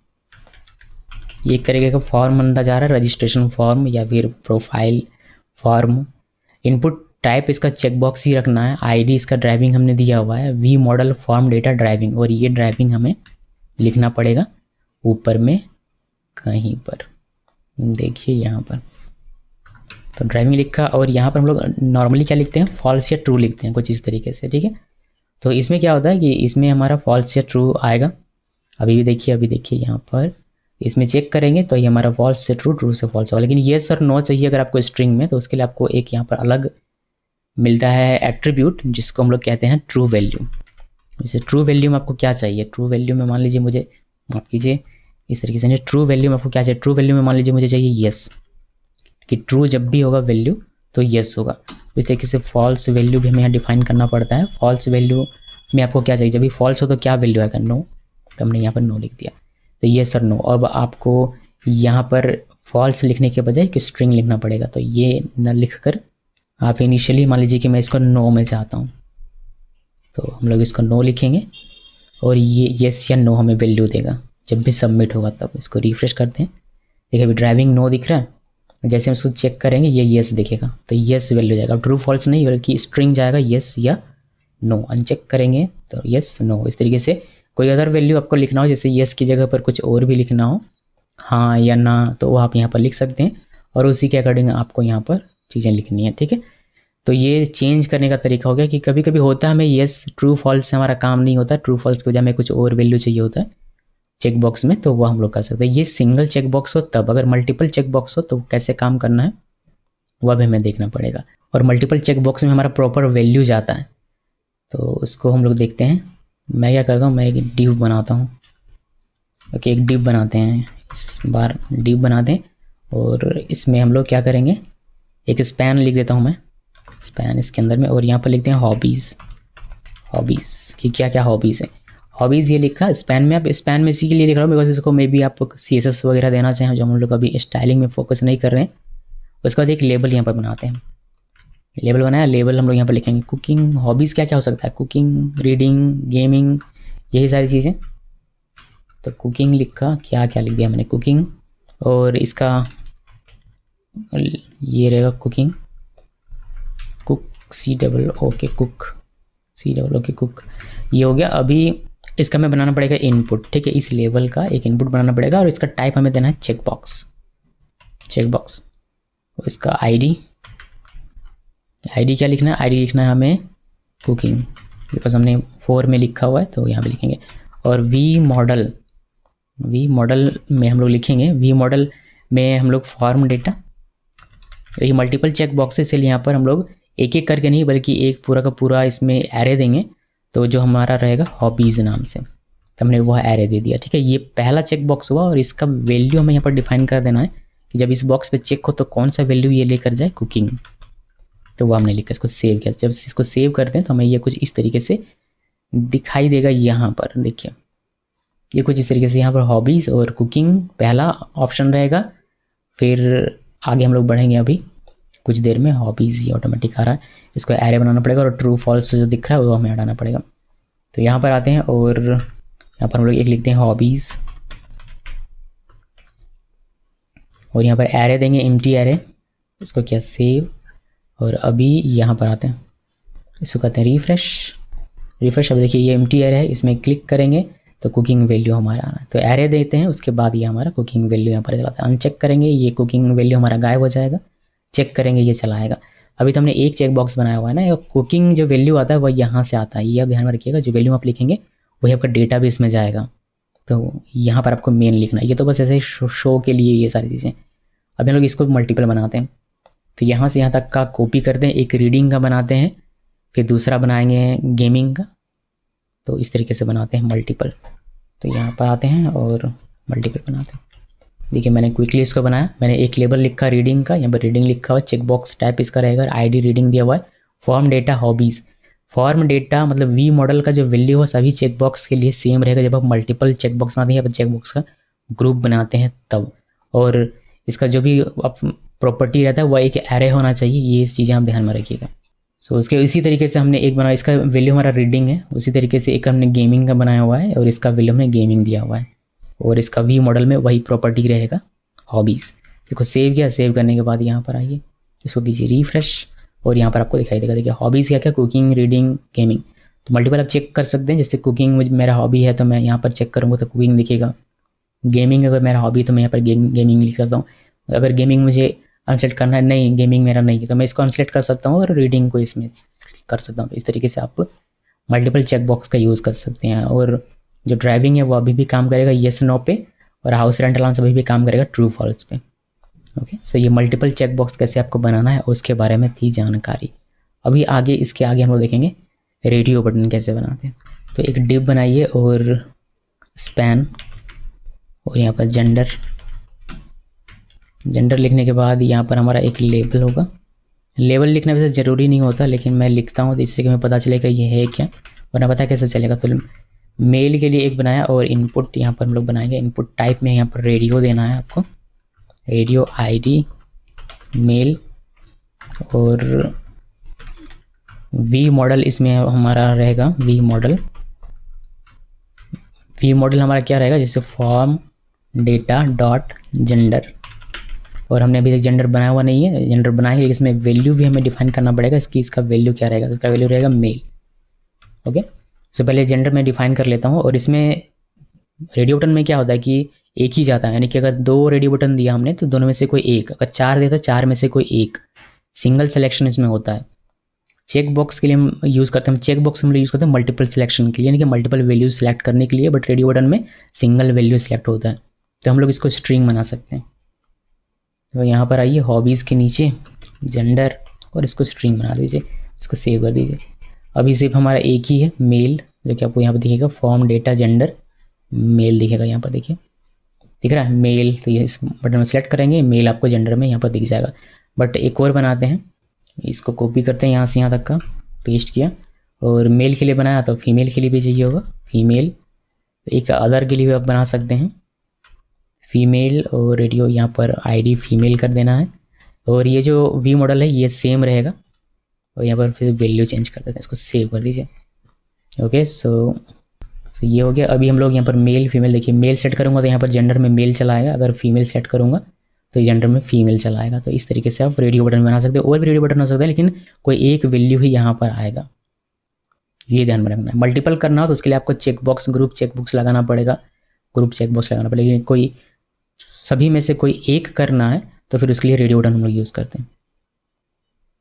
ये एक तरीके का फॉर्म बनता जा रहा है, रजिस्ट्रेशन फॉर्म या फिर प्रोफाइल फॉर्म। इनपुट टाइप इसका चेकबॉक्स ही रखना है, आईडी इसका ड्राइविंग हमने दिया हुआ है, V model form data driving, और ये ड्राइविंग हमें लिखना पड़ेगा ऊपर में कहीं पर, देखिए यहाँ पर। तो ड्राइविंग लिखा, और यहाँ पर हम लोग नॉर्मली क्या लिखते हैं, फॉल्स या ट्रू लिखते हैं कुछ इस तरीके से, ठीक है। तो इसमें क्या होता है कि इसमें हमारा फॉल्स या ट्रू आएगा। अभी देखिए यहाँ पर इसमें चेक करेंगे तो ये हमारा फॉल्स से ट्रू, ट्रू से फॉल्स होगा। लेकिन ये सर नो चाहिए अगर आपको स्ट्रिंग में, तो उसके लिए आपको एक यहाँ पर अलग मिलता है एट्रीब्यूट, जिसको हम लोग कहते हैं ट्रू वैल्यू। जैसे ट्रू वैल्यू में आपको क्या चाहिए, ट्रू वैल्यू में मान लीजिए मुझे, माफ कीजिए इस तरीके से नहीं, ट्रू वैल्यू में आपको क्या चाहिए, ट्रू वैल्यू में मान लीजिए मुझे चाहिए येस, कि ट्रू जब भी होगा वैल्यू तो येस होगा। इस तरीके से फॉल्स वैल्यू भी हमें यहाँ डिफाइन करना पड़ता है। फॉल्स वैल्यू में आपको क्या चाहिए, जब भी फॉल्स हो तो क्या वैल्यू आएगा, नो, तो हमने यहाँ पर नो लिख दिया, तो ये सर नो। अब आपको यहाँ पर फॉल्स लिखने के बजाय कि स्ट्रिंग लिखना पड़ेगा, तो ये न लिख कर आप इनिशियली मान लीजिए कि मैं इसको नो में चाहता हूँ, तो हम लोग इसको नो लिखेंगे और ये येस या नो हमें वैल्यू देगा जब भी सबमिट होगा। तब इसको रिफ्रेश करते हैं, देखिए अभी ड्राइविंग नो दिख रहा है, जैसे हम इसको चेक करेंगे ये येस दिखेगा, तो येस वैल्यू जाएगा। ट्रू फॉल्स नहीं बल्कि स्ट्रिंग जाएगा येस या नो। अनचेक करेंगे तो येस नो। इस तरीके से कोई अदर वैल्यू आपको लिखना हो, जैसे येस की जगह पर कुछ और भी लिखना हो, हाँ या ना, तो वो आप यहाँ पर लिख सकते हैं और उसी के अकॉर्डिंग आपको यहाँ पर चीज़ें लिखनी है, ठीक है। तो ये चेंज करने का तरीका हो गया कि कभी कभी होता है हमें येस ट्रू फॉल्स से हमारा काम नहीं होता, ट्रू फॉल्स की वजह हमें कुछ और वैल्यू चाहिए होता है चेक बॉक्स में, तो वो हम लोग कर सकते हैं। ये सिंगल चेक बॉक्स हो तब, अगर मल्टीपल चेक बॉक्स हो तो कैसे काम करना है वह भी हमें देखना पड़ेगा। और मल्टीपल चेक बॉक्स में हमारा प्रॉपर वैल्यू जाता है, तो उसको हम लोग देखते हैं। मैं क्या करता हूँ, मैं एक डिव बनाता हूँ। ओके, एक डिव बनाते हैं, इस बार डिव बनाते हैं और इसमें हम लोग क्या करेंगे, एक स्पैन लिख देता हूँ मैं, स्पैन इसके अंदर में, और यहाँ पर लिखते हैं हॉबीज़ कि क्या क्या हॉबीज़ है। हॉबीज़ ये लिखा स्पैन में, अब स्पैन में इसी के लिए लिख रहा हूँ बिकॉज इसको मे बी आप CSS वगैरह देना चाहें, जो हम लोग अभी स्टाइलिंग में फोकस नहीं कर रहे हैं। उसके बाद एक लेबल यहाँ पर बनाते हैं, लेबल बनाया, लेबल हम लोग यहाँ पर लिखेंगे कुकिंग। हॉबीज़ क्या क्या हो सकता है, कुकिंग, रीडिंग, गेमिंग, यही सारी चीज़ें। तो कुकिंग लिखा, क्या क्या लिख दिया मैंने, कुकिंग, और इसका ये रहेगा cooking, cook COOK, cook COOK, cook, ये हो गया। अभी इसका हमें बनाना पड़ेगा इनपुट, ठीक है, इस लेवल का एक इनपुट बनाना पड़ेगा और इसका टाइप हमें देना है चेक बॉक्स। और इसका आईडी क्या लिखना है, आईडी लिखना है हमें कुकिंग, बिकॉज हमने 4 में लिखा हुआ है तो यहाँ पे लिखेंगे। और वी मॉडल में हम लोग लिखेंगे, वी मॉडल में हम लोग फॉर्म डेटा, तो ये मल्टीपल चेक बॉक्सेस है, यहाँ पर हम लोग एक एक करके नहीं बल्कि एक पूरा का पूरा इसमें एरे देंगे, तो जो हमारा रहेगा हॉबीज़ नाम से, तो हमने वह एरे दे दिया। ठीक है, ये पहला चेक बॉक्स हुआ और इसका वैल्यू हमें यहाँ पर डिफाइन कर देना है कि जब इस बॉक्स पे चेक हो तो कौन सा वैल्यू ये लेकर जाए, कुकिंग। तो वो हमने लिखा, इसको सेव किया। जब इसको सेव करते हैं तो हमें ये कुछ इस तरीके से दिखाई देगा। यहाँ पर देखिए ये कुछ इस तरीके से यहाँ पर हॉबीज़ और कुकिंग पहला ऑप्शन रहेगा। फिर आगे हम लोग बढ़ेंगे अभी कुछ देर में। हॉबीज़ ये ऑटोमेटिक आ रहा है, इसको एरे बनाना पड़ेगा और ट्रू फॉल्स जो दिख रहा है वो हमें हटाना पड़ेगा। तो यहाँ पर आते हैं और यहाँ पर हम लोग एक लिखते हैं हॉबीज़ और यहाँ पर एरे देंगे, एम्प्टी एरे। इसको क्या सेव। और अभी यहाँ पर आते हैं, इसको कहते हैं रिफ्रेश। अब देखिए ये एम्प्टी एरे है, इसमें क्लिक करेंगे तो कुकिंग वैल्यू हमारा आना है। तो एरे देते हैं, उसके बाद ये हमारा कुकिंग वैल्यू यहाँ पर चलाता है। अनचेक करेंगे ये कुकिंग वैल्यू हमारा गायब हो जाएगा, चेक करेंगे ये चलाएगा। अभी तो हमने एक चेक बॉक्स बनाया हुआ है ना, कुकिंग जो वैल्यू आता है वह यहाँ से आता है। ये आप ध्यान में रखिएगा, जो वैल्यू आप लिखेंगे वही आपका डेटाबेस में जाएगा। तो यहाँ पर आपको मेन लिखना है। ये तो बस ऐसे शो के लिए ये सारी चीज़ें। अभी हम लोग इसको मल्टीपल बनाते हैं। तो यहाँ से यहाँ तक का कॉपी करते हैं, एक रीडिंग का बनाते हैं, फिर दूसरा बनाएंगे गेमिंग का। तो इस तरीके से बनाते हैं मल्टीपल। तो यहाँ पर आते हैं और मल्टीपल बनाते हैं। देखिए मैंने क्विकली इसको बनाया। मैंने एक लेबल लिखा रीडिंग का, यहाँ पर रीडिंग लिखा हुआ है, चेक बॉक्स टाइप इसका रहेगा, आईडी रीडिंग दिया हुआ है। Form data hobbies, form data मतलब वी मॉडल का जो वैल्यू है सभी चेक बॉक्स के लिए सेम रहेगा। जब आप मल्टीपल चेक बॉक्स बनाते हैं या चेक बॉक्स का ग्रुप बनाते हैं तब, और इसका जो भी आप प्रॉपर्टी रहता है वह एक एरे होना चाहिए। ये चीज़ें आप ध्यान में रखिएगा। सो उसके इसी तरीके से हमने एक बनाया, इसका वैल्यू हमारा रीडिंग है। उसी तरीके से एक हमने गेमिंग का बनाया हुआ है और इसका वैल्यू हमने गेमिंग दिया हुआ है। और इसका वी मॉडल में वही प्रॉपर्टी रहेगा हॉबीज़। देखो सेव किया, सेव करने के बाद यहाँ पर आइए, इसको कीजिए रिफ्रेश और यहाँ पर आपको दिखाई देगा। देखिए हॉबीज़ क्या क्या, कुकिंग, रीडिंग, गेमिंग। तो मल्टीपल आप चेक कर सकते हैं। जैसे कुकिंग मेरा हॉबी है तो मैं यहाँ पर चेक करूँगा तो कुकिंग दिखेगा। गेमिंग अगर मेरा हॉबी तो मैं यहाँ पर गेमिंग लिख सकता हूँ। अगर गेमिंग मुझे अनसेलेक्ट करना है, नहीं गेमिंग मेरा नहीं है, तो मैं इसको अनसेलेक्ट कर सकता हूँ और रीडिंग को इसमें कर सकता हूँ। तो इस तरीके से आप मल्टीपल चेक बॉक्स का यूज़ कर सकते हैं। और जो ड्राइविंग है वो अभी भी काम करेगा येस नो पे, और हाउस रेंट अलाउंस अभी भी काम करेगा ट्रू फॉल्स पे। ओके, सो ये मल्टीपल चेक बॉक्स कैसे आपको बनाना है उसके बारे में थी जानकारी। अभी आगे इसके आगे हम लोग देखेंगे रेडियो बटन कैसे बनाते हैं। तो एक डिव बनाइए और स्पैन और यहाँ पर जेंडर लिखने के बाद यहाँ पर हमारा एक लेबल होगा। लेबल लिखना वैसे ज़रूरी नहीं होता, लेकिन मैं लिखता हूँ तो इससे कि हमें पता चलेगा ये है क्या, वरना पता कैसे चलेगा। तो मेल के लिए एक बनाया और इनपुट यहाँ पर हम लोग बनाएंगे। इनपुट टाइप में यहाँ पर रेडियो देना है आपको, रेडियो आईडी मेल। और वी मॉडल इसमें हमारा रहेगा, वी मॉडल हमारा क्या रहेगा, जैसे फॉर्म डेटा डॉट जेंडर। और हमने अभी तक जेंडर बनाया हुआ नहीं है, जेंडर बनाएंगे, इसमें वैल्यू भी हमें डिफाइन करना पड़ेगा। इसका वैल्यू क्या रहेगा, इसका वैल्यू रहेगा मेल। ओके, सो पहले जेंडर में डिफाइन कर लेता हूँ। और इसमें रेडियो बटन में क्या होता है कि एक ही जाता है, यानी कि अगर 2 रेडियो बटन दिया हमने तो दोनों में से कोई एक, अगर 4 दिया तो 4 में से कोई एक, सिंगल सिलेक्शन इसमें होता है। चेक बॉक्स के लिए हम यूज़ करते हैं, चेक बॉक्स हम लोग यूज़ करते हैं मल्टीपल सिलेक्शन के लिए, यानी कि मल्टीपल वैल्यू सेलेक्ट करने के लिए। बट रेडियो बटन में सिंगल वैल्यू सेलेक्ट होता है, तो हम लोग इसको स्ट्रिंग बना सकते हैं। तो यहाँ पर आइए हॉबीज़ के नीचे जेंडर और इसको स्ट्रिंग बना दीजिए, इसको सेव कर दीजिए। अभी सिर्फ हमारा एक ही है मेल, जो कि आपको यहाँ पर दिखेगा फॉर्म डेटा जेंडर मेल दिखेगा। यहाँ पर देखिए दिख रहा है मेल, तो ये इस बटन में सेलेक्ट करेंगे, मेल आपको जेंडर में यहाँ पर दिख जाएगा। बट एक और बनाते हैं, इसको कॉपी करते हैं यहाँ से यहाँ तक का, पेस्ट किया। और मेल के लिए बनाया तो फीमेल के लिए भी चाहिए होगा, फीमेल। एक अदर के लिए भी आप बना सकते हैं फीमेल, और रेडियो यहाँ पर आईडी फीमेल कर देना है। और ये जो वी मॉडल है ये सेम रहेगा, और यहाँ पर फिर वैल्यू चेंज कर देते हैं, इसको सेव कर दीजिए। ओके, सो ये हो गया। अभी हम लोग यहाँ पर मेल फीमेल, देखिए मेल सेट करूँगा तो यहाँ पर जेंडर में मेल चलाएगा, अगर फीमेल सेट करूँगा तो जेंडर में फीमेल चलाएगा। तो इस तरीके से आप रेडियो बटन बना सकते हो। और भी रेडियो बटन हो सकता है, लेकिन कोई एक वैल्यू ही यहाँ पर आएगा, ये ध्यान में रखना है। मल्टीपल करना हो तो उसके लिए आपको check box group check box लगाना पड़ेगा, ग्रुप चेक बॉक्स लगाना पड़ेगा। लेकिन कोई सभी में से कोई एक करना है तो फिर उसके लिए रेडियो बटन हम लोग यूज़ करते हैं।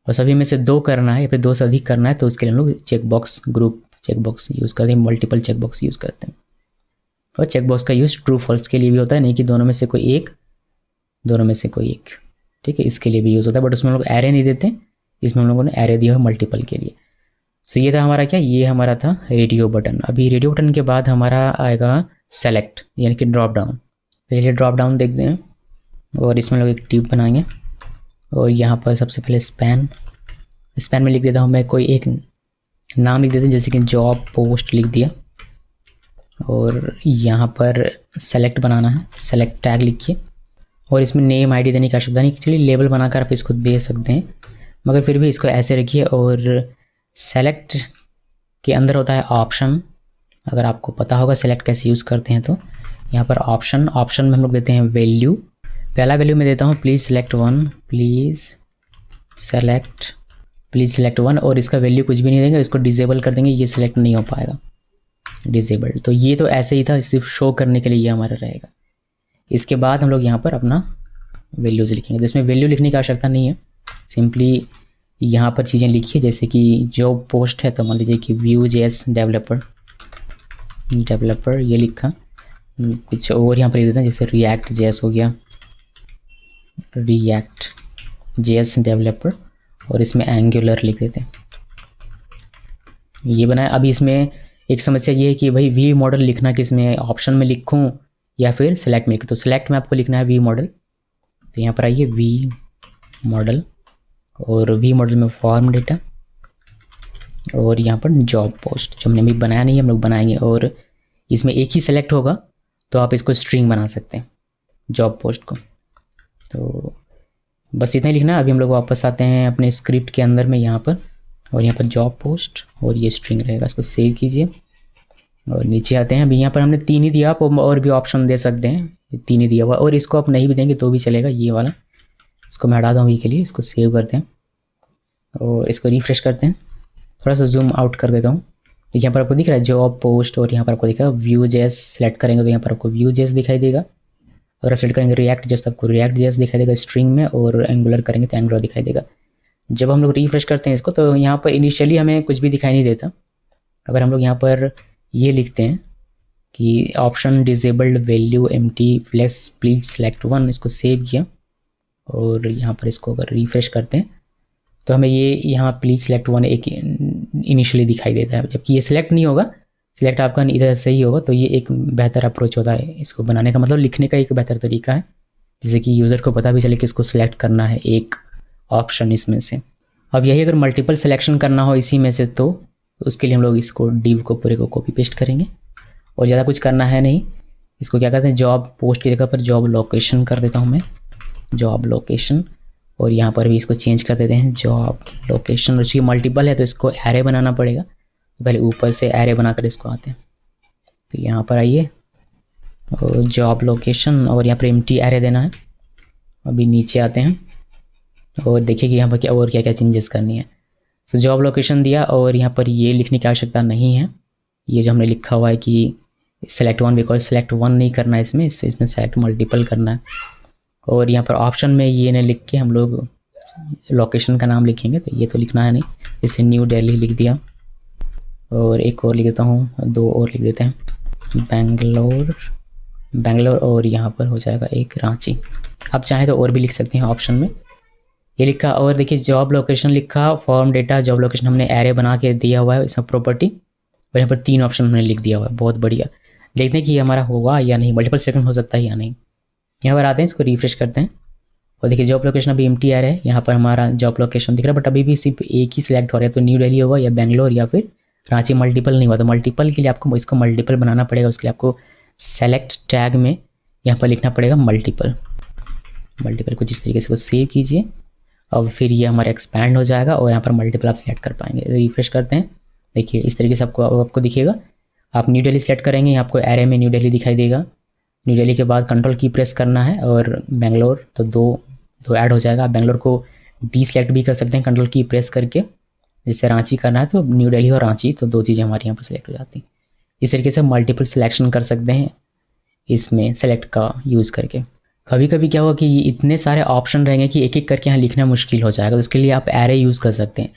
और सभी में से 2 करना है या फिर 2 से अधिक करना है तो उसके लिए हम लोग check box group check box use करते हैं, मल्टीपल चेक बॉक्स यूज़ करते हैं। और चेक बॉक्स का यूज़ ट्रू फॉल्स के लिए भी होता है, नहीं कि दोनों में से कोई एक, दोनों में से कोई एक, ठीक है, इसके लिए भी यूज़ होता है। बट उसमें हम लोग एरे नहीं देते, इसमें हम लोगों ने एरे दिया है मल्टीपल के लिए। सो ये था हमारा क्या, ये हमारा था रेडियो बटन। अभी रेडियो बटन के बाद हमारा आएगा सेलेक्ट यानी कि ड्रॉप डाउन। पहले ड्रॉप डाउन देखते हैं और इसमें लोग एक ट्यूब बनाएंगे और यहाँ पर सबसे पहले स्पैन में लिख देता हूँ मैं, कोई एक नाम लिख देते हैं जैसे कि जॉब पोस्ट लिख दिया। और यहाँ पर सेलेक्ट बनाना है, सेलेक्ट टैग लिखिए और इसमें नेम आईडी देने की आवश्यकता नहीं, एक्चुअली लेबल बनाकर आप इसको दे सकते हैं, मगर फिर भी इसको ऐसे रखिए। और सेलेक्ट के अंदर होता है ऑप्शन, अगर आपको पता होगा सेलेक्ट कैसे यूज़ करते हैं तो यहाँ पर ऑप्शन में हम लोग देते हैं वैल्यू। पहला वैल्यू मैं देता हूँ प्लीज़ सेलेक्ट वन और इसका वैल्यू कुछ भी नहीं देंगे, इसको डिसेबल कर देंगे, ये सिलेक्ट नहीं हो पाएगा, डिसेबल्ड। तो ये तो ऐसे ही था, सिर्फ शो करने के लिए ये हमारा रहेगा। इसके बाद हम लोग यहाँ पर अपना वैल्यूज़ लिखेंगे, तो इसमें वैल्यू लिखने की आवश्यकता नहीं है, सिंपली यहाँ पर चीज़ें लिखिए। जैसे कि जॉब पोस्ट है तो मान लीजिए कि Vue.js डेवलपर ये लिखा। कुछ और यहाँ पर लिख देते हैं, जैसे React.js हो गया, React.js डेवलपर, और इसमें एंगुलर लिख देते हैं, ये बनाया। अभी इसमें एक समस्या ये है कि भाई वी मॉडल लिखना किस में, ऑप्शन में लिखूं या फिर सेलेक्ट में लिखूं। तो सेलेक्ट में आपको लिखना है वी मॉडल, तो यहाँ पर आइए वी मॉडल और वी मॉडल में फॉर्म डेटा और यहाँ पर जॉब पोस्ट, जो हमने अभी बनाया नहीं है हम लोग बनाएंगे। और इसमें एक ही सेलेक्ट होगा तो आप इसको स्ट्रिंग बना सकते हैं जॉब पोस्ट को। तो बस इतना ही लिखना है। अभी हम लोग वापस आते हैं अपने स्क्रिप्ट के अंदर में यहाँ पर, और यहाँ पर जॉब पोस्ट और ये स्ट्रिंग रहेगा, इसको सेव कीजिए और नीचे आते हैं। अभी यहाँ पर हमने 3 ही दिया, आप और भी ऑप्शन दे सकते हैं, 3 ही दिया हुआ, और इसको आप नहीं भी देंगे तो भी चलेगा, ये वाला इसको मैं हटा दूँ अभी के लिए। इसको सेव करते हैं और इसको रिफ्रेश करते हैं, थोड़ा सा जूम आउट कर देता हूँ। तो यहाँ पर आपको दिख रहा है जॉब पोस्ट और यहाँ पर आपको दिखेगा Vue.js। सेलेक्ट करेंगे तो यहाँ पर आपको Vue.js दिखाई देगा, अगर आप सेलेक्ट करेंगे React.js तो आपको React.js दिखाई देगा स्ट्रिंग में, और एंगुलर करेंगे तो एंगुलर दिखाई देगा। जब हम लोग रिफ्रेश करते हैं इसको तो यहाँ पर इनिशियली हमें कुछ भी दिखाई नहीं देता। अगर हम लोग यहाँ पर ये लिखते हैं कि option disabled value empty flex please select one, इसको सेव किया और यहाँ पर इसको अगर रिफ्रेश करते हैं तो हमें ये यहाँ प्लीज सेलेक्ट वन एक इनिशियली दिखाई देता है, जबकि ये सिलेक्ट नहीं होगा, सिलेक्ट आपका इधर से ही होगा। तो ये एक बेहतर अप्रोच होता है इसको बनाने का, मतलब लिखने का एक बेहतर तरीका है, जिससे कि यूज़र को पता भी चले कि इसको सिलेक्ट करना है एक ऑप्शन इसमें से। अब यही अगर मल्टीपल सिलेक्शन करना हो इसी में से तो उसके लिए हम लोग इसको डिव को पूरे को कॉपी पेस्ट करेंगे, और ज़्यादा कुछ करना है नहीं। इसको क्या करते हैं, जॉब पोस्ट की जगह पर जॉब लोकेशन कर देता हूँ मैं, जॉब लोकेशन, और यहाँ पर भी इसको चेंज कर देते हैं जॉब लोकेशन। और उसकी मल्टीपल है तो इसको एरे बनाना पड़ेगा, तो पहले ऊपर से एरे बनाकर इसको आते हैं। तो यहाँ पर आइए और जॉब लोकेशन और यहाँ पर एम्प्टी एरे देना है। अभी नीचे आते हैं और देखिए कि यहाँ पर क्या और क्या क्या चेंजेस करनी है। तो जॉब लोकेशन दिया और यहाँ पर ये लिखने की आवश्यकता नहीं है, ये जो हमने लिखा हुआ है कि select one, because select one नहीं करना है इसमें सेलेक्ट मल्टीपल करना है। और यहाँ पर ऑप्शन में ये ने लिख के हम लोग लोकेशन का नाम लिखेंगे, तो ये तो लिखना है नहीं, जैसे न्यू दिल्ली लिख दिया, और एक और लिख देता हूँ, 2 और लिख देते हैं, बैंगलोर, और यहाँ पर हो जाएगा एक रांची। आप चाहें तो और भी लिख सकते हैं ऑप्शन में, ये लिखा। और देखिए जॉब लोकेशन लिखा, फॉर्म डेटा, जॉब लोकेशन हमने एरे बना के दिया हुआ है, इसमें प्रॉपर्टी, और यहाँ पर 3 ऑप्शन हमने लिख दिया हुआ है, बहुत बढ़िया। देखते हैं कि ये हमारा होगा या नहीं, मल्टीपल सिलेक्शन हो सकता है या नहीं। यहाँ पर आते हैं, इसको रिफ्रेश करते हैं और देखिए जॉब लोकेशन अभी एम्प्टी आ रहा है, यहाँ पर हमारा जॉब लोकेशन दिख रहा है, बट अभी भी सिर्फ एक ही सिलेक्ट हो रहा है, तो न्यू दिल्ली होगा या बेंगलोर या फिर रांची। मल्टीपल नहीं हुआ, तो मल्टीपल के लिए आपको इसको मल्टीपल बनाना पड़ेगा। उसके लिए आपको सेलेक्ट टैग में यहाँ पर लिखना पड़ेगा मल्टीपल कुछ इस तरीके से, को सेव कीजिए। अब फिर ये हमारा एक्सपैंड हो जाएगा और यहाँ पर मल्टीपल आप सेलेक्ट कर पाएंगे। रिफ्रेश करते हैं, देखिए इस तरीके से आपको दिखेगा। आप न्यू दिल्ली सेलेक्ट करेंगे, आपको एरे में न्यू दिल्ली दिखाई देगा। न्यू दिल्ली के बाद कंट्रोल की प्रेस करना है और बेंगलोर, तो दो ऐड हो जाएगा। आप बेंगलोर को डी सेलेक्ट भी कर सकते हैं कंट्रोल की प्रेस करके, जैसे रांची करना है तो न्यू दिल्ली और रांची, तो 2 चीज़ें हमारे यहाँ पर सेलेक्ट हो जाती हैं। इस तरीके से मल्टीपल सिलेक्शन कर सकते हैं इसमें सेलेक्ट का यूज़ करके। कभी कभी क्या होगा कि इतने सारे ऑप्शन रहेंगे कि एक एक करके यहाँ लिखना मुश्किल हो जाएगा, तो उसके लिए आप एरे यूज़ कर सकते हैं।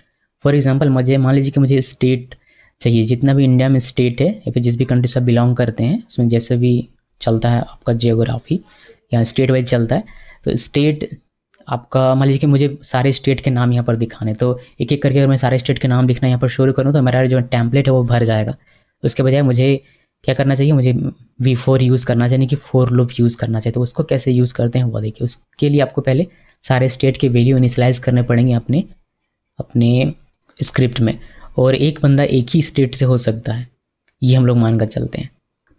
फॉर एग्जांपल मान लीजिए कि मुझे स्टेट चाहिए, जितना भी इंडिया में स्टेट है या फिर जिस भी कंट्री से बिलोंग करते हैं, उसमें जैसे भी चलता है आपका जियोग्राफी या स्टेट वाइज चलता है, तो स्टेट आपका मान लीजिए कि मुझे सारे स्टेट के नाम यहाँ पर दिखाने, तो एक एक करके अगर मैं सारे स्टेट के नाम लिखना यहाँ पर शुरू करूँ तो मेरा जो टेम्पलेट है वो भर जाएगा। उसके बजाय मुझे क्या करना चाहिए, मुझे V4 यूज़ करना चाहिए, यानी कि फोर लूप यूज़ करना चाहिए। तो उसको कैसे यूज़ करते हैं वो देखिए। उसके लिए आपको पहले सारे स्टेट के वैल्यू इनिशियलाइज़ करने पड़ेंगे अपने अपने स्क्रिप्ट में, और एक बंदा एक ही स्टेट से हो सकता है, ये हम लोग मान कर चलते हैं।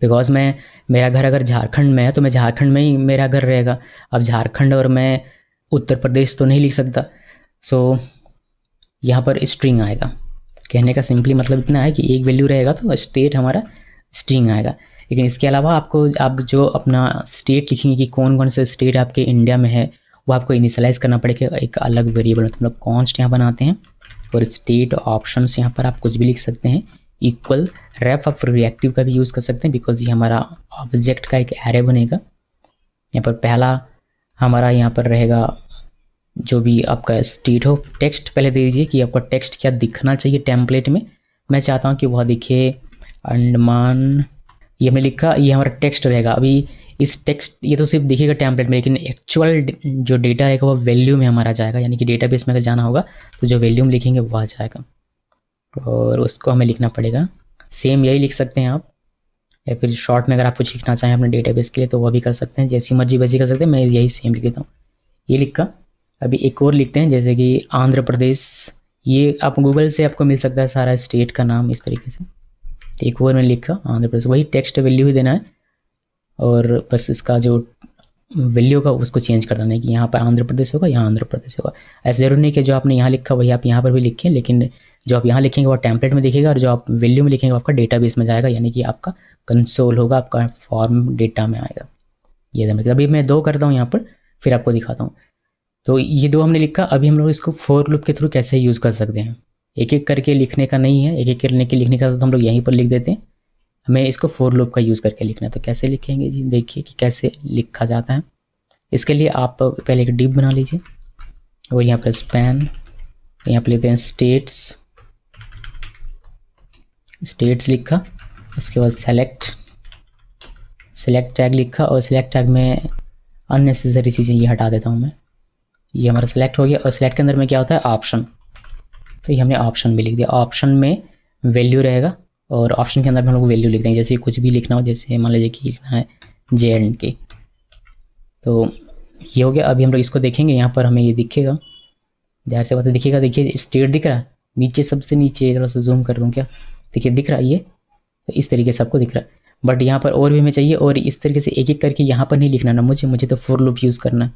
बिकॉज मेरा घर अगर झारखंड में है तो मैं झारखंड में ही मेरा घर रहेगा। अब झारखंड और मैं उत्तर प्रदेश तो नहीं लिख सकता, सो यहाँ पर स्ट्रिंग आएगा। कहने का सिंपली मतलब इतना है कि एक वैल्यू रहेगा तो स्टेट हमारा स्ट्रिंग आएगा। लेकिन इसके अलावा आप जो अपना स्टेट लिखेंगे कि कौन कौन से स्टेट आपके इंडिया में है, वो आपको इनिशियलाइज़ करना पड़ेगा एक अलग वेरिएबल में। तो हम लोग कॉन्स्ट यहाँ बनाते हैं और स्टेट ऑप्शंस यहाँ पर आप कुछ भी लिख सकते हैं। इक्वल रेफ ऑफ रिएक्टिव का भी यूज़ कर सकते हैं, बिकॉज ये हमारा ऑब्जेक्ट का एक एरे बनेगा। यहाँ पर पहला हमारा यहाँ पर रहेगा जो भी आपका स्टेट हो। टेक्स्ट पहले दे दीजिए कि आपका टेक्स्ट क्या दिखना चाहिए टेम्पलेट में। मैं चाहता हूँ कि वह दिखे अंडमान, ये हमने लिखा, ये हमारा टेक्स्ट रहेगा। अभी इस टेक्स्ट ये तो सिर्फ दिखेगा टेम्पलेट में, लेकिन एक्चुअल जो डेटा रहेगा वो वैल्यू में हमारा जाएगा, यानी कि डेटाबेस में अगर जाना होगा तो जो वैल्यू में लिखेंगे वो आ जाएगा, और उसको हमें लिखना पड़ेगा। सेम यही लिख सकते हैं आप, या फिर शॉर्ट में अगर आप कुछ लिखना चाहें अपने डेटाबेस के लिए तो वह भी कर सकते हैं, जैसी मर्जी वैसी कर सकते हैं। मैं यही सेम लिख देता हूँ, ये लिखा। अभी एक और लिखते हैं, जैसे कि आंध्र प्रदेश। ये आप गूगल से आपको मिल सकता है सारा स्टेट का नाम इस तरीके से। तो एक और मैंने लिखा आंध्र प्रदेश, वही टेक्स्ट वैल्यू ही देना है, और बस इसका जो वैल्यू का उसको चेंज कर देना है कि यहाँ पर आंध्र प्रदेश होगा, यहाँ आंध्र प्रदेश होगा। ऐसा ज़रूरी नहीं कि जो आपने यहाँ लिखा वही आप यहाँ पर भी लिखें, लेकिन जो आप यहाँ लिखेंगे वो टेम्पलेट में दिखेगा, और जो आप वैल्यू में लिखेंगे वो आपका डेटाबेस में जाएगा, यानी कि आपका कंसोल होगा, आपका फॉर्म डेटा में आएगा। ये ध्यान। अभी मैं 2 करता हूँ यहाँ पर, फिर आपको दिखाता हूँ। तो ये 2 हमने लिखा। अभी हम लोग इसको फोर लूप के थ्रू कैसे यूज़ कर सकते हैं। एक एक करके लिखने का नहीं है, एक एक करके लिखने का तो हम लोग यहीं पर लिख देते हैं। हमें इसको फोर लूप का यूज़ करके लिखना है। तो कैसे लिखेंगे जी, देखिए कि कैसे लिखा जाता है। इसके लिए आप पहले एक डिव बना लीजिए, और यहाँ पर स्पैन, यहाँ पर लिखते हैं स्टेट्स लिखा। उसके बाद सेलेक्ट टैग लिखा, और सेलेक्ट टैग में अननेसेसरी चीज़ें ये हटा देता हूँ मैं। ये हमारा सेलेक्ट हो गया, और सेलेक्ट के अंदर में क्या होता है, ऑप्शन। तो ये हमने ऑप्शन भी लिख दिया। ऑप्शन में वैल्यू रहेगा, और ऑप्शन के अंदर में हम लोग वैल्यू लिख देंगे। जैसे कुछ भी लिखना हो, जैसे मान लीजिए कि लिखना है JNK, तो ये हो गया। अभी हम लोग इसको देखेंगे, यहाँ पर हमें ये दिखेगा, ज़ाहिर से बात है दिखेगा। देखिए स्टेट दिख रहा है नीचे, सबसे नीचे, थोड़ा सा जूम कर दूँ क्या, देखिए दिख रहा है ये, तो इस तरीके से आपको दिख रहा है। बट यहाँ पर और भी हमें चाहिए, और इस तरीके से एक एक करके यहाँ पर नहीं लिखना ना मुझे तो फोर लूप यूज़ करना है।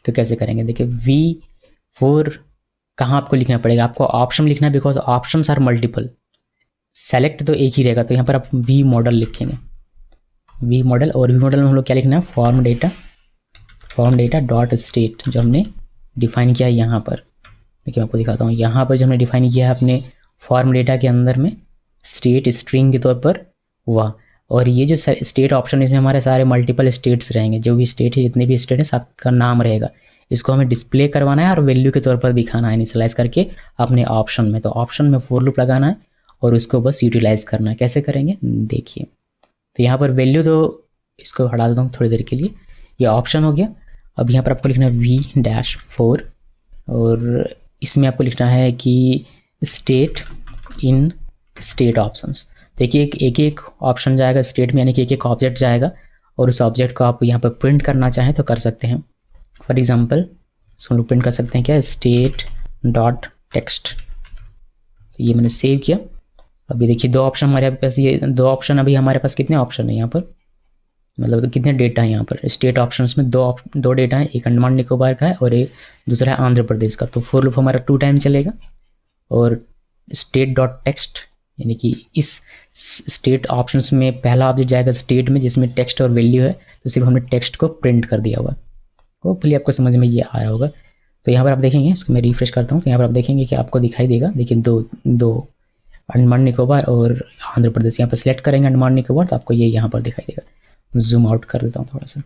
तो कैसे करेंगे, देखिए V4 कहाँ आपको लिखना पड़ेगा, आपको ऑप्शन लिखना है, because options are multiple. Select तो एक ही रहेगा, तो यहाँ पर आप V मॉडल लिखेंगे, V मॉडल। और V मॉडल में हम लोग क्या लिखना है, फॉर्म डेटा डॉट स्टेट, जो हमने डिफाइन किया है यहाँ पर। देखिए मैं आपको दिखाता हूँ, यहाँ पर जो हमने डिफाइन किया है अपने फॉर्म डेटा के अंदर में स्टेट स्ट्रिंग के तौर पर हुआ। और ये जो स्टेट ऑप्शन है इसमें हमारे सारे मल्टीपल स्टेट्स रहेंगे, जो भी स्टेट है, जितने भी स्टेट है सबका नाम रहेगा। इसको हमें डिस्प्ले करवाना है और वैल्यू के तौर पर दिखाना है इनिशियलाइज़ करके अपने ऑप्शन में। तो ऑप्शन में फोर लूप लगाना है और उसको बस यूटिलाइज़ करना है। कैसे करेंगे देखिए, तो यहाँ पर वैल्यू, तो इसको हटा देता हूँ थोड़ी देर के लिए, ये ऑप्शन हो गया। अब यहाँ पर आपको लिखना है V-4, और इसमें आपको लिखना है कि स्टेट इन स्टेट ऑप्शंस। देखिए एक एक ऑप्शन जाएगा स्टेट में, यानी कि एक एक ऑब्जेक्ट जाएगा, और उस ऑब्जेक्ट को आप यहाँ पर प्रिंट करना चाहें तो कर सकते हैं। फॉर एग्जांपल इसको प्रिंट कर सकते हैं क्या, स्टेट डॉट टेक्स्ट। ये मैंने सेव किया। अभी देखिए 2 ऑप्शन हमारे पास, ये 2 ऑप्शन, अभी हमारे पास कितने ऑप्शन है यहाँ पर, मतलब तो कितने डेटा है यहाँ पर स्टेट ऑप्शंस में, 2 डेटा है, एक अंडमान निकोबार का है और एक दूसरा है आंध्र प्रदेश का। तो फोर लूप हमारा 2 टाइम चलेगा। और स्टेट डॉट टेक्स्ट, यानी कि इस स्टेट ऑप्शंस में पहला ऑब्जेक्ट जाएगा स्टेट में जिसमें टेक्स्ट और वैल्यू है, तो सिर्फ हमने टेक्स्ट को प्रिंट कर दिया होगा। होपफुली आपको समझ में ये आ रहा होगा। तो यहाँ पर आप देखेंगे, इसको मैं रिफ्रेश करता हूँ, तो यहाँ पर आप देखेंगे कि आपको दिखाई देगा। देखिए दो अंडमान निकोबार और आंध्र प्रदेश। यहाँ पर सिलेक्ट करेंगे अंडमान निकोबार तो आपको ये यहाँ पर दिखाई देगा। जूम आउट कर देता हूँ थोड़ा सा,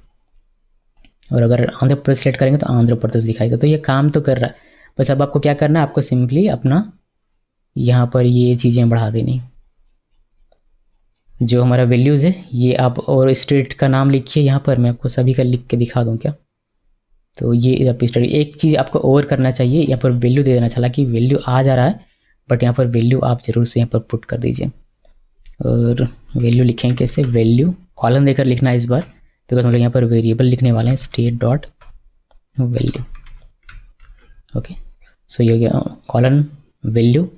और अगर आंध्र प्रदेश सेलेक्ट करेंगे तो आंध्र प्रदेश दिखाई देगा। तो ये काम तो कर रहा है, बस अब आपको क्या करना है, आपको सिंपली अपना यहाँ पर ये चीज़ें बढ़ा देनी, जो हमारा वैल्यूज़ है ये आप, और स्टेट का नाम लिखिए यहाँ पर। मैं आपको सभी का लिख के दिखा दूँ क्या, तो ये आप स्टडी, एक चीज़ आपको और करना चाहिए, यहाँ पर वैल्यू दे देना, हालांकि वैल्यू आ जा रहा है बट यहाँ पर वैल्यू आप ज़रूर से यहाँ पर पुट कर दीजिए। और वैल्यू लिखेंगे कैसे, वैल्यू कॉलम देकर लिखना है इस बार, बिकॉज हम लोग यहाँ पर वेरिएबल लिखने वाले हैं, स्टेट डॉट वैल्यू। ओके, सो ये हो गया कॉलन वैल्यू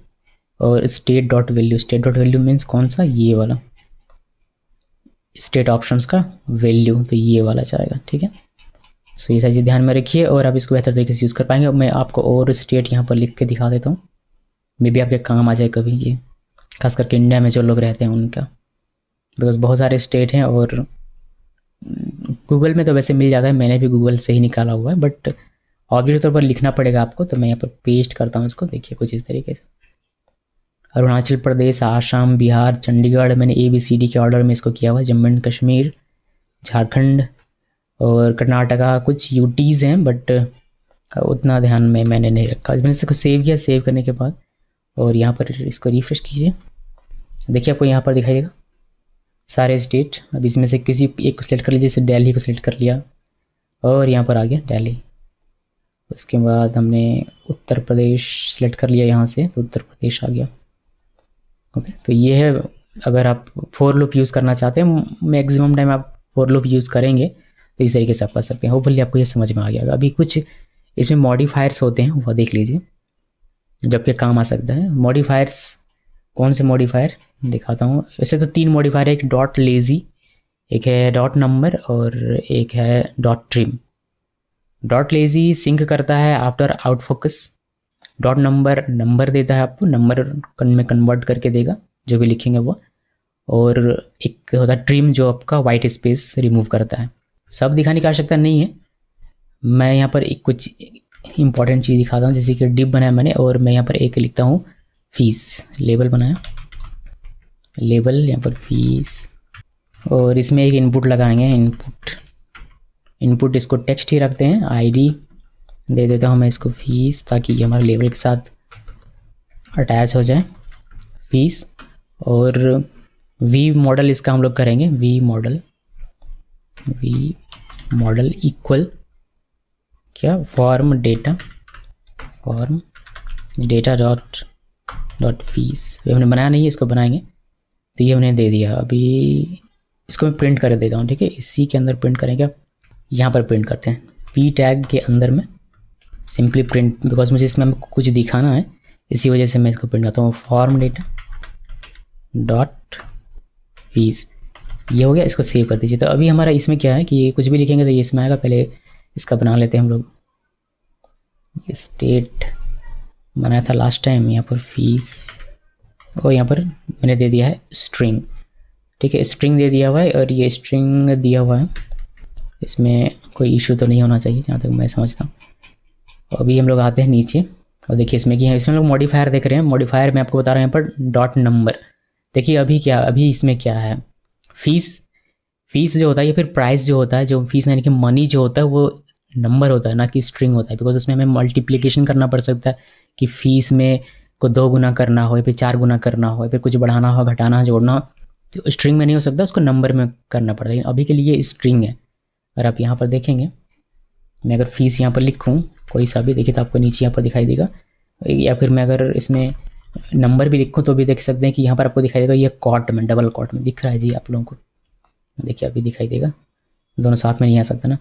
और state dot value. State dot value means कौन सा, ये वाला स्टेट ऑप्शंस का वैल्यू, तो ये वाला जाएगा। ठीक है, सो ये सारी चीज़ ध्यान में रखिए और आप इसको बेहतर तरीके से यूज़ कर पाएंगे। मैं आपको और स्टेट यहाँ पर लिख के दिखा देता हूँ, मे बी आपके काम आ जाए कभी ये, खास करके इंडिया में जो लोग रहते हैं उनका, बिकॉज बहुत सारे स्टेट हैं और गूगल में तो वैसे मिल जाता है, मैंने भी गूगल से ही निकाला हुआ है, बट ऑब्जेक्ट तौर पर लिखना पड़ेगा आपको। तो मैं यहाँ पर पेस्ट करता हूँ इसको, देखिए कुछ इस तरीके से। अरुणाचल प्रदेश, आसाम, बिहार, चंडीगढ़, मैंने ABCD के ऑर्डर में इसको किया हुआ है। जम्मू एंड कश्मीर, झारखंड और कर्नाटका, कुछ यूटीज़ हैं बट उतना ध्यान में मैंने नहीं रखा। मैंने इसको सेव किया, सेव करने के बाद और यहाँ पर इसको रिफ्रेश कीजिए, देखिए आपको यहाँ पर दिखाई देगा सारे स्टेट। अब इसमें से किसी एक को सिलेक्ट कर लीजिए, जैसे दिल्ली को सिलेक्ट कर लिया और यहाँ पर आ गया दिल्ली। उसके बाद हमने उत्तर प्रदेश सिलेक्ट कर लिया यहाँ से, तो उत्तर प्रदेश आ गया। ओके, तो ये है, अगर आप फॉर लूप यूज़ करना चाहते हैं, मैक्सिमम टाइम आप फॉर लूप यूज़ करेंगे तो इस तरीके से आप कर सकते हैं। होपफुली आपको ये समझ में आ गया। अभी कुछ इसमें मॉडिफायर्स होते हैं, वो देख लीजिए जबकि काम आ सकता है। मॉडिफायर्स, कौन से मॉडिफायर दिखाता हूँ। वैसे तो 3 मॉडिफायर है, एक डॉट लेज़ी, एक है डॉट नंबर और एक है dot trim. Dot lazy sync करता है after out focus. Dot number number देता है आपको, नंबर में कन्वर्ट करके देगा जो भी लिखेंगे वो। और एक होता है ट्रिम जो आपका वाइट स्पेस रिमूव करता है। सब दिखाने की आवश्यकता नहीं है, मैं यहाँ पर एक कुछ इंपॉर्टेंट चीज़ दिखाता हूँ। जैसे कि डिप बनाया मैंने और मैं यहाँ पर एक लिखता हूँ फीस, लेबल बनाया, लेबल यहाँ पर फीस, और इसमें एक इनपुट लगाएंगे, इनपुट इसको टेक्स्ट ही रखते हैं। ID दे देता हूँ मैं इसको फीस, ताकि ये हमारे लेवल के साथ अटैच हो जाए फीस। और वी मॉडल इसका हम लोग करेंगे, वी मॉडल इक्वल क्या, फॉर्म डेटा डॉट फीस। ये हमने बनाया नहीं है, इसको बनाएंगे। तो ये हमने दे दिया। अभी इसको मैं प्रिंट कर देता हूँ, ठीक है, इसी के अंदर प्रिंट करेंगे। अब यहाँ पर प्रिंट करते हैं P टैग के अंदर में सिंपली प्रिंट, बिकॉज मुझे इसमें हमको कुछ दिखाना है, इसी वजह से मैं इसको प्रिंट करता हूँ। फॉर्म डेटा डॉट फीस, ये हो गया। इसको सेव कर दीजिए। तो अभी हमारा इसमें क्या है कि कुछ भी लिखेंगे तो ये इसमें आएगा। पहले इसका बना लेते हैं हम लोग, स्टेट बनाया था लास्ट टाइम, यहाँ पर फीस, और यहाँ पर मैंने दे दिया है स्ट्रिंग, ठीक है, स्ट्रिंग दे दिया हुआ है। और ये स्ट्रिंग दिया हुआ है, इसमें कोई इशू तो नहीं होना चाहिए जहाँ तक मैं समझता हूँ। अभी हम लोग आते हैं नीचे और देखिए इसमें क्या है। इसमें लोग मॉडिफायर देख रहे हैं। मॉडिफायर मैं आपको बता रहा हूँ यहाँ पर डॉट नंबर। देखिए अभी इसमें क्या है, फीस जो होता है या फिर प्राइस जो होता है, जो फीस यानी कि मनी जो होता है वो नंबर होता है, ना कि स्ट्रिंग होता है। बिकॉज उसमें हमें मल्टीप्लिकेशन करना पड़ सकता है कि फीस में को 2 गुना करना हो या फिर 4 गुना करना हो या फिर कुछ बढ़ाना हो, घटाना हो, जोड़ना हो, तो स्ट्रिंग में नहीं हो सकता, उसको नंबर में करना पड़ता है। लेकिन अभी के लिए स्ट्रिंग है। अगर आप यहाँ पर देखेंगे, मैं अगर फीस यहाँ पर लिखूँ कोई सा भी, देखिए तो आपको नीचे यहाँ पर दिखाई देगा। या फिर मैं अगर इसमें नंबर भी लिखूँ तो भी देख सकते हैं कि यहाँ पर आपको दिखाई देगा, ये कॉट में, डबल कॉट में दिख रहा है जी आप लोगों को, देखिए अभी दिखाई देगा, दोनों साथ में नहीं आ सकता ना।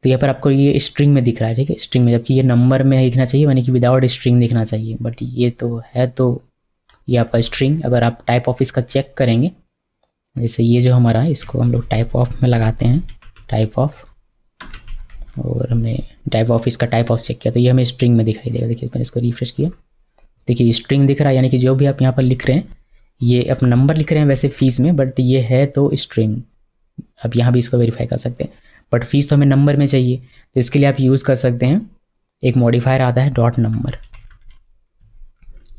तो यहाँ पर आपको ये स्ट्रिंग में दिख रहा है, ठीक है, स्ट्रिंग में, जबकि ये नंबर में दिखना चाहिए, यानी कि विदाउट स्ट्रिंग दिखना चाहिए, बट ये तो है। तो ये आपका स्ट्रिंग, अगर आप टाइप ऑफ इसका चेक करेंगे, जैसे ये जो हमारा है इसको हम लोग टाइप ऑफ में लगाते हैं, टाइप ऑफ, और हमने टाइप ऑफ इसका टाइप ऑफ चेक किया तो ये हमें स्ट्रिंग में दिखाई देगा। देखिए मैंने इसको रिफ्रेश किया, देखिए स्ट्रिंग दिख रहा है, यानी कि जो भी आप यहाँ पर लिख रहे हैं, ये आप नंबर लिख रहे हैं वैसे फीस में, बट ये है तो स्ट्रिंग। अब यहाँ भी इसको वेरीफाई कर सकते हैं, बट फीस तो हमें नंबर में चाहिए, तो इसके लिए आप यूज़ कर सकते हैं, एक मॉडिफायर आता है डॉट नंबर।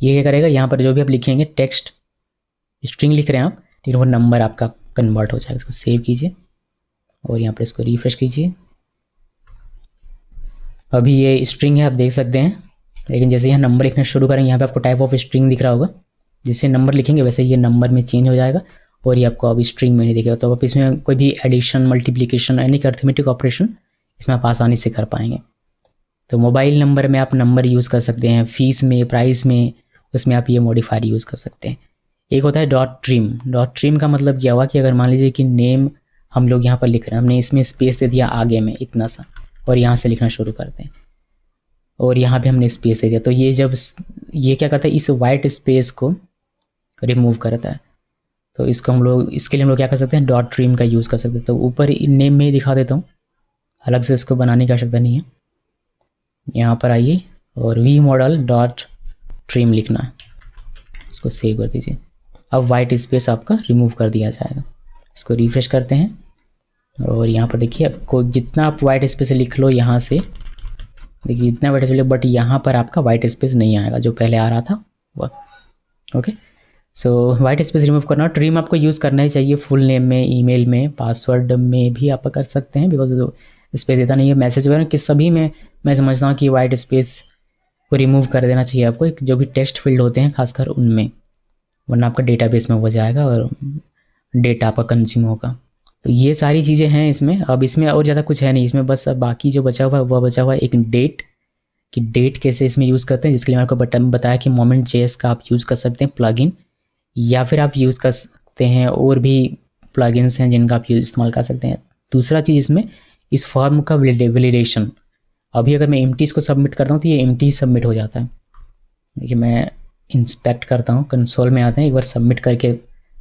ये क्या करेगा, यहाँ पर जो भी आप लिखेंगे टेक्स्ट, स्ट्रिंग लिख रहे हैं आप, लेकिन वो नंबर आपका कन्वर्ट हो जाएगा। इसको सेव कीजिए और यहाँ पर इसको रिफ्रेश कीजिए। अभी ये स्ट्रिंग है, आप देख सकते हैं, लेकिन जैसे यहाँ नंबर लिखना शुरू करेंगे, यहाँ पे आपको टाइप ऑफ स्ट्रिंग दिख रहा होगा, जैसे नंबर लिखेंगे वैसे ये नंबर में चेंज हो जाएगा और ये आपको अभी स्ट्रिंग में नहीं दिखेगा। तो आप इसमें कोई भी एडिशन, मल्टीप्लिकेशन, यानी कि अर्थमेटिक ऑपरेशन इसमें आप आसानी से कर पाएंगे। तो मोबाइल नंबर में आप नंबर यूज़ कर सकते हैं, फीस में, प्राइस में, उसमें आप ये मॉडिफायर यूज़ कर सकते हैं। एक होता है डॉट ट्रिम। डॉट ट्रिम का मतलब क्या हुआ कि अगर मान लीजिए कि नेम हम लोग यहाँ पर लिख रहे हैं, हमने इसमें स्पेस दे दिया आगे में इतना सा, और यहाँ से लिखना शुरू करते हैं, और यहाँ पे हमने स्पेस दे दिया, तो ये जब ये क्या करता है, इस वाइट स्पेस को रिमूव करता है। तो इसको हम लोग, इसके लिए हम लोग क्या कर सकते हैं, डॉट ट्रिम का यूज़ कर सकते हैं। तो ऊपर नेम में ही दिखा देता हूँ, अलग से इसको बनाने की आवश्यकता नहीं है। यहाँ पर आइए और वी मॉडल डॉट ट्रिम लिखना है, इसको सेव कर दीजिए। अब वाइट स्पेस आपका रिमूव कर दिया जाएगा। इसको रिफ्रेश करते हैं और यहाँ पर देखिए, आपको जितना आप वाइट स्पेस लिख लो यहाँ से, देखिए इतना वाइट स्पेस, बट यहाँ पर आपका वाइट स्पेस नहीं आएगा जो पहले आ रहा था वह। Okay, so white space remove करना। ट्रिम आपको यूज़ करना ही चाहिए, फुल नेम में, ईमेल में, पासवर्ड में भी आप कर सकते हैं, बिकॉज स्पेस देता नहीं है। मैसेज वगैरह कि सभी में मैं समझता हूँ कि वाइट स्पेस को रिमूव कर देना चाहिए आपको, जो भी टेक्स्ट फील्ड होते हैं खासकर उनमें, वरना आपका डेटाबेस में हो जाएगा और डेटा आपका कंज्यूम होगा। तो ये सारी चीज़ें हैं इसमें। अब इसमें और ज़्यादा कुछ है नहीं इसमें, बस अब बाकी जो बचा हुआ है वह बचा हुआ है एक डेट, कि डेट कैसे इसमें यूज़ करते हैं, जिसके लिए मैंने आपको बताया कि मोमेंट जेएस का आप यूज़ कर सकते हैं प्लगइन, या फिर आप यूज़ कर सकते हैं और भी प्लगइन्स हैं जिनका आप इस्तेमाल कर सकते हैं। दूसरा चीज़ इसमें इस फॉर्म का वैलिडेशन। अभी अगर मैं एम्प्टी इसको सबमिट करता हूँ तो ये एम्प्टी सबमिट हो जाता है। देखिए मैं इंस्पेक्ट करता हूँ, कंसोल में आते हैं, एक बार सबमिट करके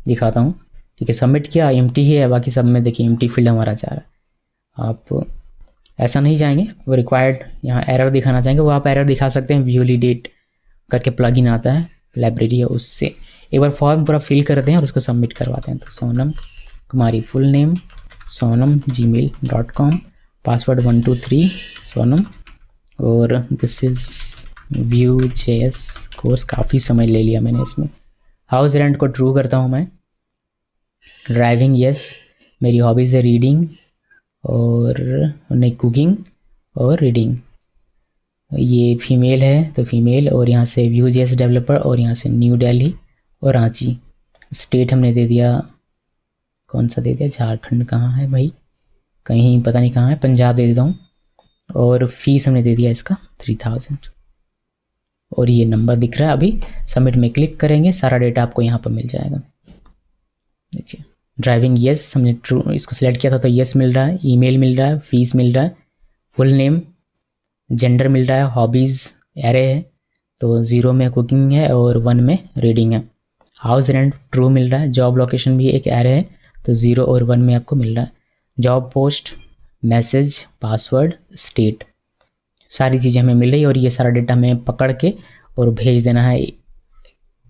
दिखाता हूँ। ठीक है, सबमिट किया, एम्प्टी ही है, बाकी सब में देखिए एम्प्टी फील्ड हमारा जा रहा है। आप ऐसा नहीं जाएंगे, वो रिक्वायर्ड यहाँ एरर दिखाना चाहेंगे, वो आप एरर दिखा सकते हैं। वैलिडेट करके प्लगइन आता है, लाइब्रेरी है, उससे एक बार फॉर्म पूरा फिल करते हैं और उसको सबमिट करवाते हैं। तो Sonam Kumari, full name sonam@gmail.com, password 123 Sonam, और दिस इज़ Vue.js कोर्स। काफ़ी समय ले लिया मैंने इसमें। हाउस रेंट को ट्रू करता हूँ मैं। ड्राइविंग यस, मेरी हॉबीज़ है रीडिंग और नहीं कुकिंग और रीडिंग। ये फीमेल है तो फीमेल, और यहाँ से Vue.js डेवलपर, और यहाँ से न्यू दिल्ली और रांची। स्टेट हमने दे दिया, कौन सा दे दिया, झारखंड कहाँ है भाई, कहीं पता नहीं कहाँ है, पंजाब दे देता हूँ। और फीस हमने दे दिया इसका 3000, और ये नंबर दिख रहा है। अभी सबमिट में क्लिक करेंगे, सारा डेटा आपको यहाँ पर मिल जाएगा। देखिए ड्राइविंग यस हमने ट्रू इसको सिलेक्ट किया था तो यस मिल रहा है, ईमेल मिल रहा है, फीस मिल रहा है, फुल नेम, जेंडर मिल रहा है, हॉबीज़ एरे है तो 0 में कुकिंग है और 1 में रीडिंग है। हाउस रेंट ट्रू मिल रहा है, जॉब लोकेशन भी एक एरे है तो 0 और 1 में आपको मिल रहा है। Job post, message, password, state, सारी चीज़ें हमें मिल रही है। और ये सारा डेटा हमें पकड़ के और भेज देना है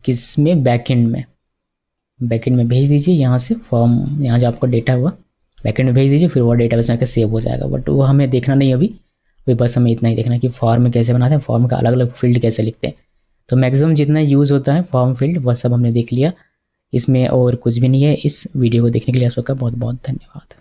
किस में, बैकएंड में। बैकएंड में भेज दीजिए, यहाँ से फॉर्म, यहाँ जो आपका डेटा हुआ बैकएंड में भेज दीजिए, फिर वो डेटाबेस में सेव हो जाएगा। बट वो हमें देखना नहीं अभी बस हमें इतना ही देखना है कि फॉर्म कैसे बनाते हैं, फॉर्म का अलग अलग फील्ड कैसे लिखते हैं। तो मैक्सिमम जितना यूज़ होता है फॉर्म फील्ड वह सब हमने देख लिया, इसमें और कुछ भी नहीं है। इस वीडियो को देखने के लिए आप सबका बहुत बहुत धन्यवाद।